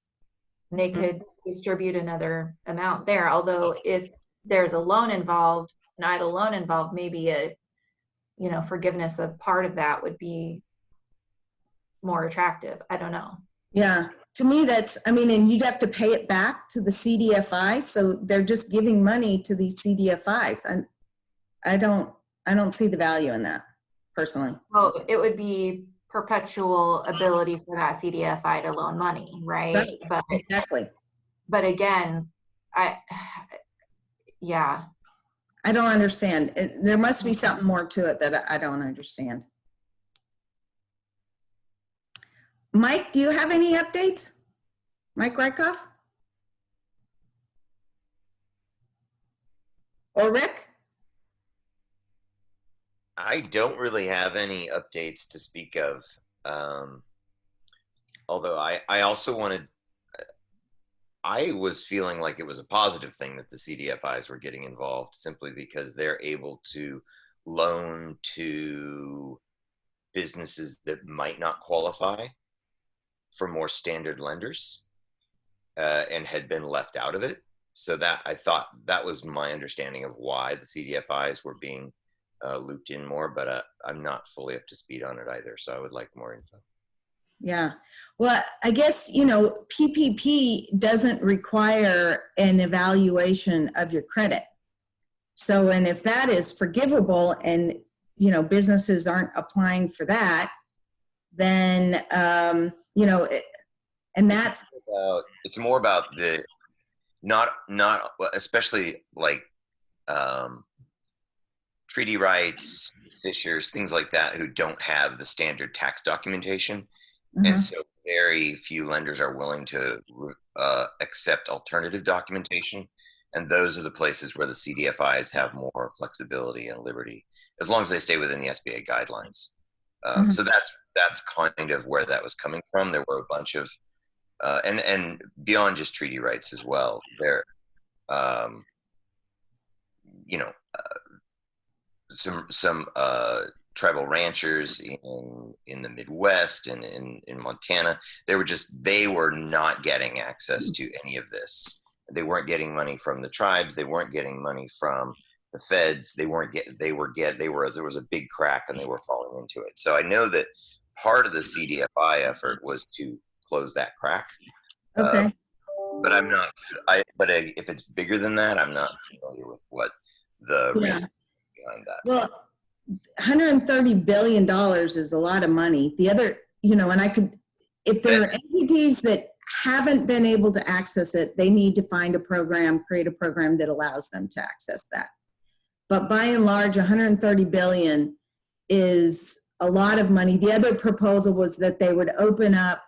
And they could distribute another amount there. Although if there's a loan involved, an EIDL loan involved, maybe a, you know, forgiveness of part of that would be more attractive. I don't know. Yeah, to me that's, I mean, and you'd have to pay it back to the CDFI. So they're just giving money to these CDFIs. And I don't see the value in that personally. Well, it would be perpetual ability for that CDFI to loan money, right? Right, But exactly. But again, yeah. I don't understand. There must be something more to it that I don't understand. Mike, do you have any updates? Mike Rykoff? Or Rick? I don't really have any updates to speak of. Although I also wanted, I was feeling like it was a positive thing that the CDFIs were getting involved, simply because they're able to loan to businesses that might not qualify for more standard lenders and had been left out of it. So that, I thought that was my understanding of why the CDFIs were being looped in more, but I'm not fully up to speed on it either. So I would like more info. Yeah. Well, I guess, you know, PPP doesn't require an evaluation of your credit. So, and if that is forgivable and, you know, businesses aren't applying for that, then, you know, and that's. It's more about the, not especially like treaty rights, fishers, things like that, who don't have the standard tax documentation. And so very few lenders are willing to accept alternative documentation. And those are the places where the CDFIs have more flexibility and liberty, as long as they stay within the SBA guidelines. So that's kind of where that was coming from. There were a bunch of, and beyond just treaty rights as well. There, you know, some tribal ranchers in the Midwest and in Montana, they were not getting access to any of this. They weren't getting money from the tribes. They weren't getting money from the feds. There was a big crack and they were falling into it. So I know that part of the CDFI effort was to close that crack. Okay. But if it's bigger than that, I'm not familiar with what the reason behind that. Well, $130 billion is a lot of money. The other, you know, and if there are entities that haven't been able to access it, they need to find a program, create a program that allows them to access that. But by and large, $130 billion is a lot of money. The other proposal was that they would open up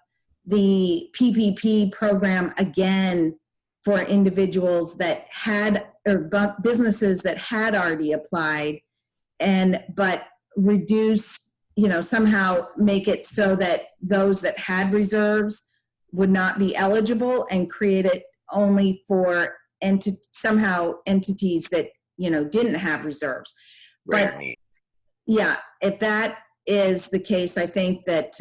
the PPP program again for individuals that had, or businesses that had already applied, but reduce, you know, somehow make it so that those that had reserves would not be eligible, and create it only for entities that, you know, didn't have reserves. But yeah, if that is the case, I think that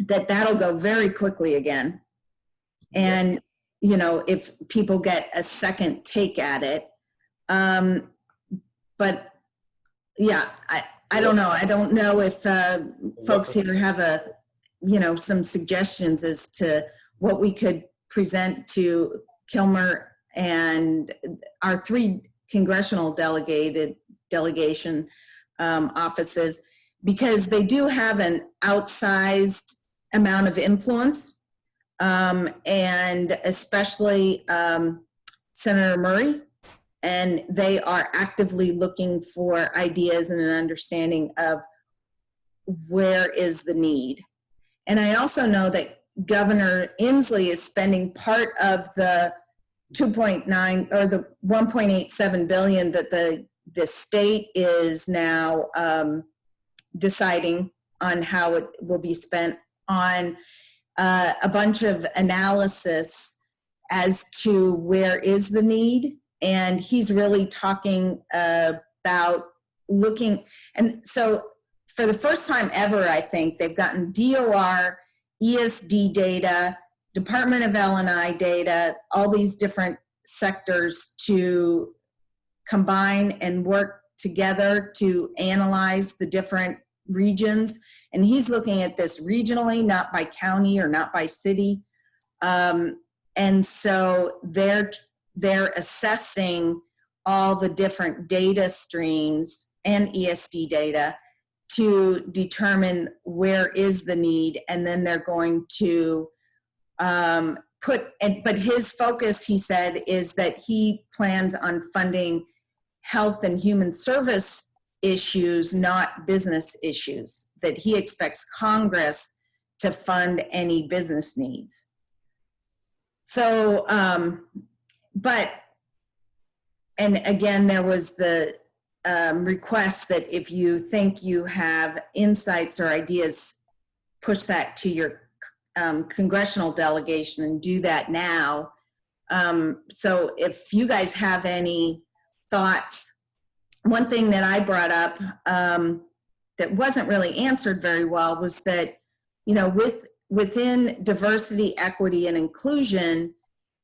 that'll go very quickly again. And, you know, if people get a second take at it. But yeah, I don't know. I don't know if folks here have some suggestions as to what we could present to Kilmer and our 3 congressional delegation offices, because they do have an outsized amount of influence, and especially Senator Murray, and they are actively looking for ideas and an understanding of where is the need. And I also know that Governor Inslee is spending part of the 2.9 or the 1.87 billion that the state is now deciding on how it will be spent on a bunch of analysis as to where is the need. And he's really talking about looking. And so for the first time ever, I think they've gotten DOR, ESD data, Department of L&I data, all these different sectors to combine and work together to analyze the different regions. And he's looking at this regionally, not by county or not by city. And so they're assessing all the different data streams and ESD data to determine where is the need. And then they're going to but his focus, he said, is that he plans on funding health and human service issues, not business issues, that he expects Congress to fund any business needs. So, and again, there was the request that if you think you have insights or ideas, push that to your congressional delegation and do that now. So if you guys have any thoughts, one thing that I brought up that wasn't really answered very well was that, you know, within diversity, equity, and inclusion,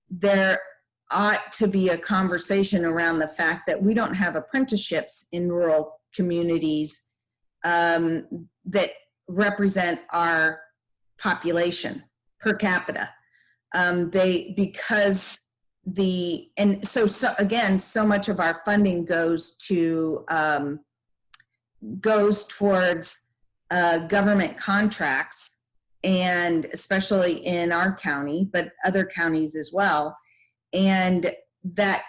there ought to be a conversation around the fact that we don't have apprenticeships in rural communities that represent our population per capita. Because again, so much of our funding goes towards government contracts, and especially in our county, but other counties as well. And that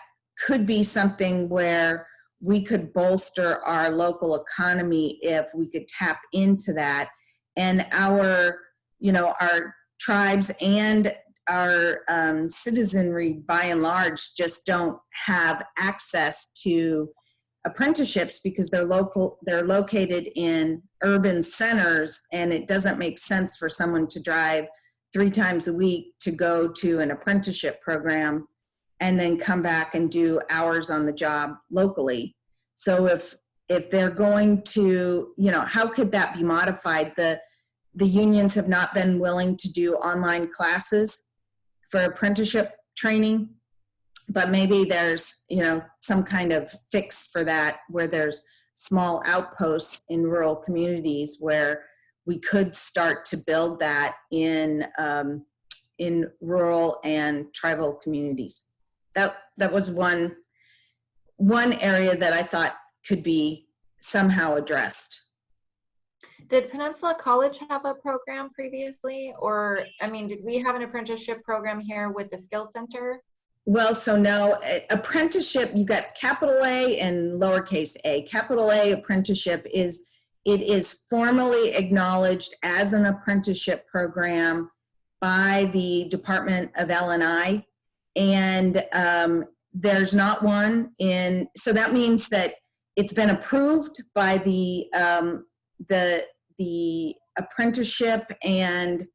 could be something where we could bolster our local economy if we could tap into that. And our tribes and our citizenry, by and large, just don't have access to apprenticeships because they're located in urban centers, and it doesn't make sense for someone to drive 3 times a week to go to an apprenticeship program and then come back and do hours on the job locally. So if they're going to, how could that be modified? The unions have not been willing to do online classes for apprenticeship training, but maybe there's, some kind of fix for that, where there's small outposts in rural communities where we could start to build that in rural and tribal communities. That was one area that I thought could be somehow addressed. Did Peninsula College have a program previously? Or, did we have an apprenticeship program here with the Skill Center? Well, so no, apprenticeship, you got capital A and lowercase a. Capital A apprenticeship is formally acknowledged as an apprenticeship program by the Department of L&I. And there's not one so that means that it's been approved by the apprenticeship and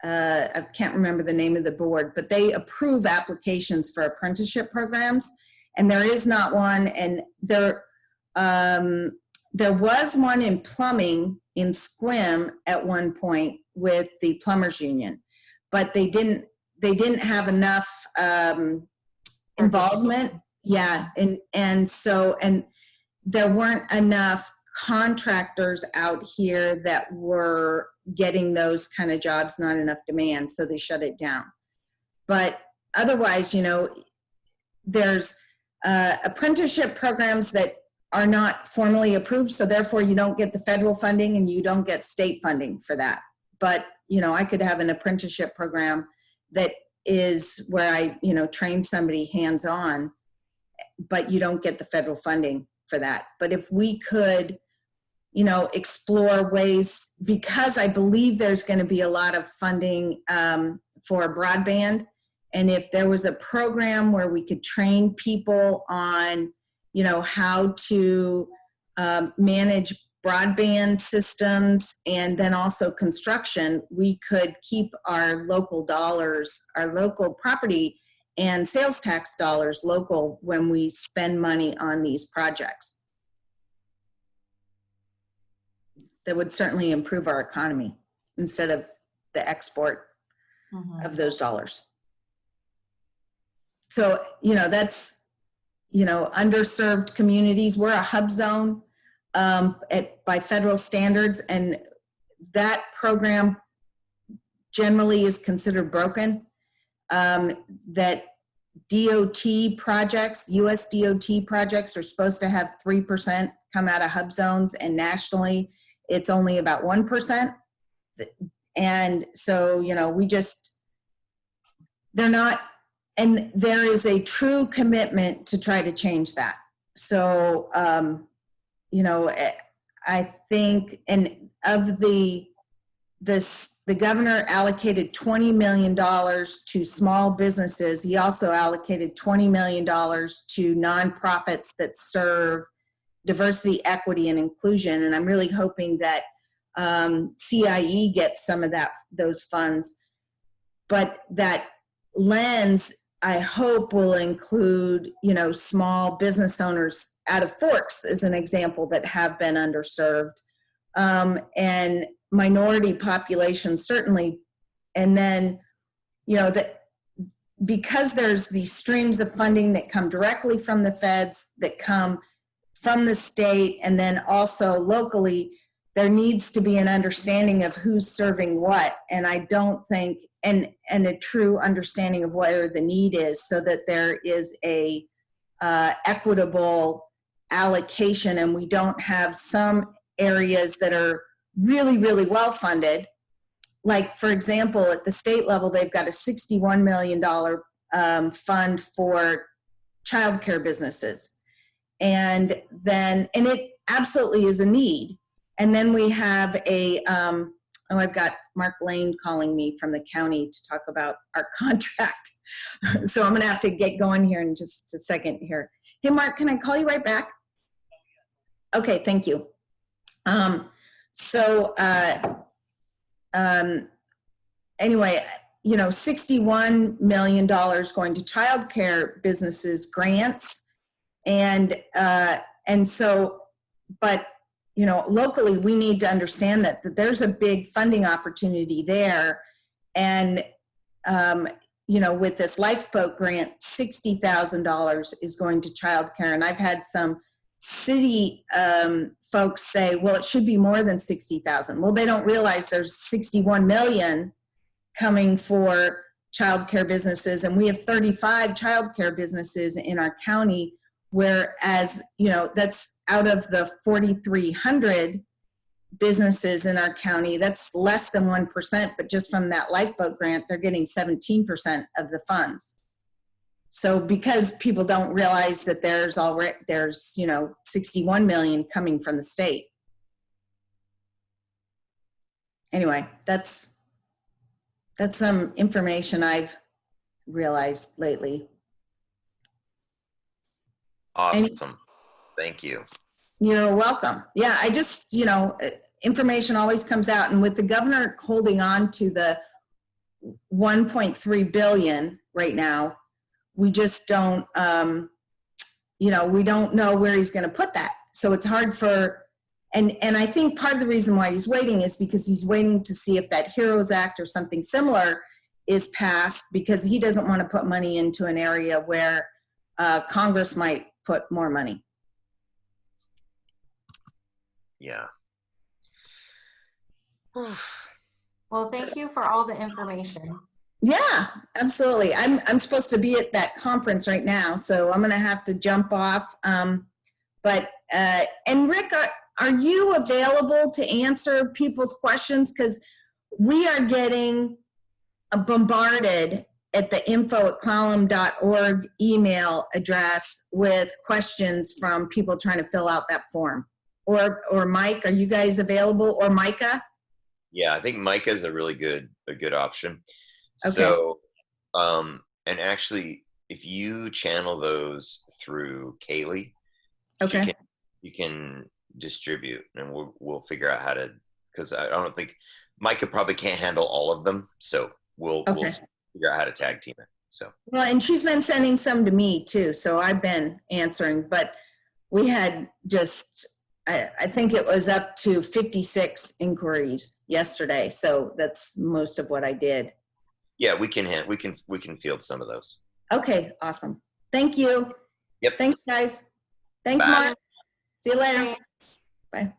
I can't remember the name of the board, but they approve applications for apprenticeship programs, and there is not one. And there was one in plumbing in Sequim at one point with the plumbers union, but they didn't have enough involvement. Yeah, and there weren't enough contractors out here that were getting those kind of jobs, not enough demand, so they shut it down. But otherwise, there's apprenticeship programs that are not formally approved, so therefore you don't get the federal funding and you don't get state funding for that. But I could have an apprenticeship program that is where I train somebody hands-on, but you don't get the federal funding for that. But if we could explore ways, because I believe there's going to be a lot of funding for broadband. And if there was a program where we could train people on, how to manage broadband systems, and then also construction, we could keep our local dollars, our local property and sales tax dollars local when we spend money on these projects. That would certainly improve our economy instead of the export of those dollars. So, that's, underserved communities. We're a hub zone by federal standards, and that program generally is considered broken. That DOT projects, US DOT projects, are supposed to have 3% come out of hub zones, and nationally it's only about 1%. And so, they're not, and there is a true commitment to try to change that. So, I think, and of the governor allocated $20 million to small businesses. He also allocated $20 million to nonprofits that serve diversity, equity, and inclusion. And I'm really hoping that CIE gets some of those funds. But that lens, I hope, will include, small business owners out of Forks, as an example, that have been underserved, and minority population, certainly. And then, that because there's these streams of funding that come directly from the feds, that come from the state, and then also locally, there needs to be an understanding of who's serving what. And I don't think, and a true understanding of where the need is, so that there is a equitable allocation, and we don't have some areas that are really, really well funded. Like, for example, at the state level, they've got a $61 million fund for childcare businesses. And it absolutely is a need. And then we have I've got Mark Lane calling me from the county to talk about our contract. So I'm gonna have to get going here in just a second here. Hey, Mark, can I call you right back? Okay, thank you. Anyway, $61 million going to childcare businesses grants. And so, but, locally, we need to understand that there's a big funding opportunity there. And, with this lifeboat grant, $60,000 is going to childcare. And I've had some city folks say, well, it should be more than 60,000. Well, they don't realize there's 61 million coming for childcare businesses, and we have 35 childcare businesses in our county, whereas, that's out of the 4,300 businesses in our county, that's less than 1%, but just from that lifeboat grant, they're getting 17% of the funds. So because people don't realize that there's 61 million coming from the state. Anyway, that's some information I've realized lately. Awesome. Thank you. You're welcome. Yeah, I just, information always comes out, and with the governor holding on to the 1.3 billion right now, we just don't, we don't know where he's going to put that. So it's hard and I think part of the reason why he's waiting is because he's waiting to see if that HEROES Act or something similar is passed, because he doesn't want to put money into an area where Congress might put more money. Yeah. Well, thank you for all the information. Yeah, absolutely. I'm supposed to be at that conference right now, so I'm going to have to jump off. And Rick, are you available to answer people's questions? Because we are getting bombarded at the info@clallam.org email address with questions from people trying to fill out that form. Or Mike, are you guys available? Or Micah? Yeah, I think Micah is a good option. Okay. So, and actually, if you channel those through Kaylee, okay, you can distribute, and we'll figure out how to, because I don't think Micah probably can't handle all of them, so we'll figure out how to tag team it. So well, and she's been sending some to me too, so I've been answering, but we had just, I think it was up to 56 inquiries yesterday, so that's most of what I did. yeah, we can field some of those. Okay, awesome. Thank you. Yep. Thanks, guys. Thanks, Bye. Mark. See you later. Bye.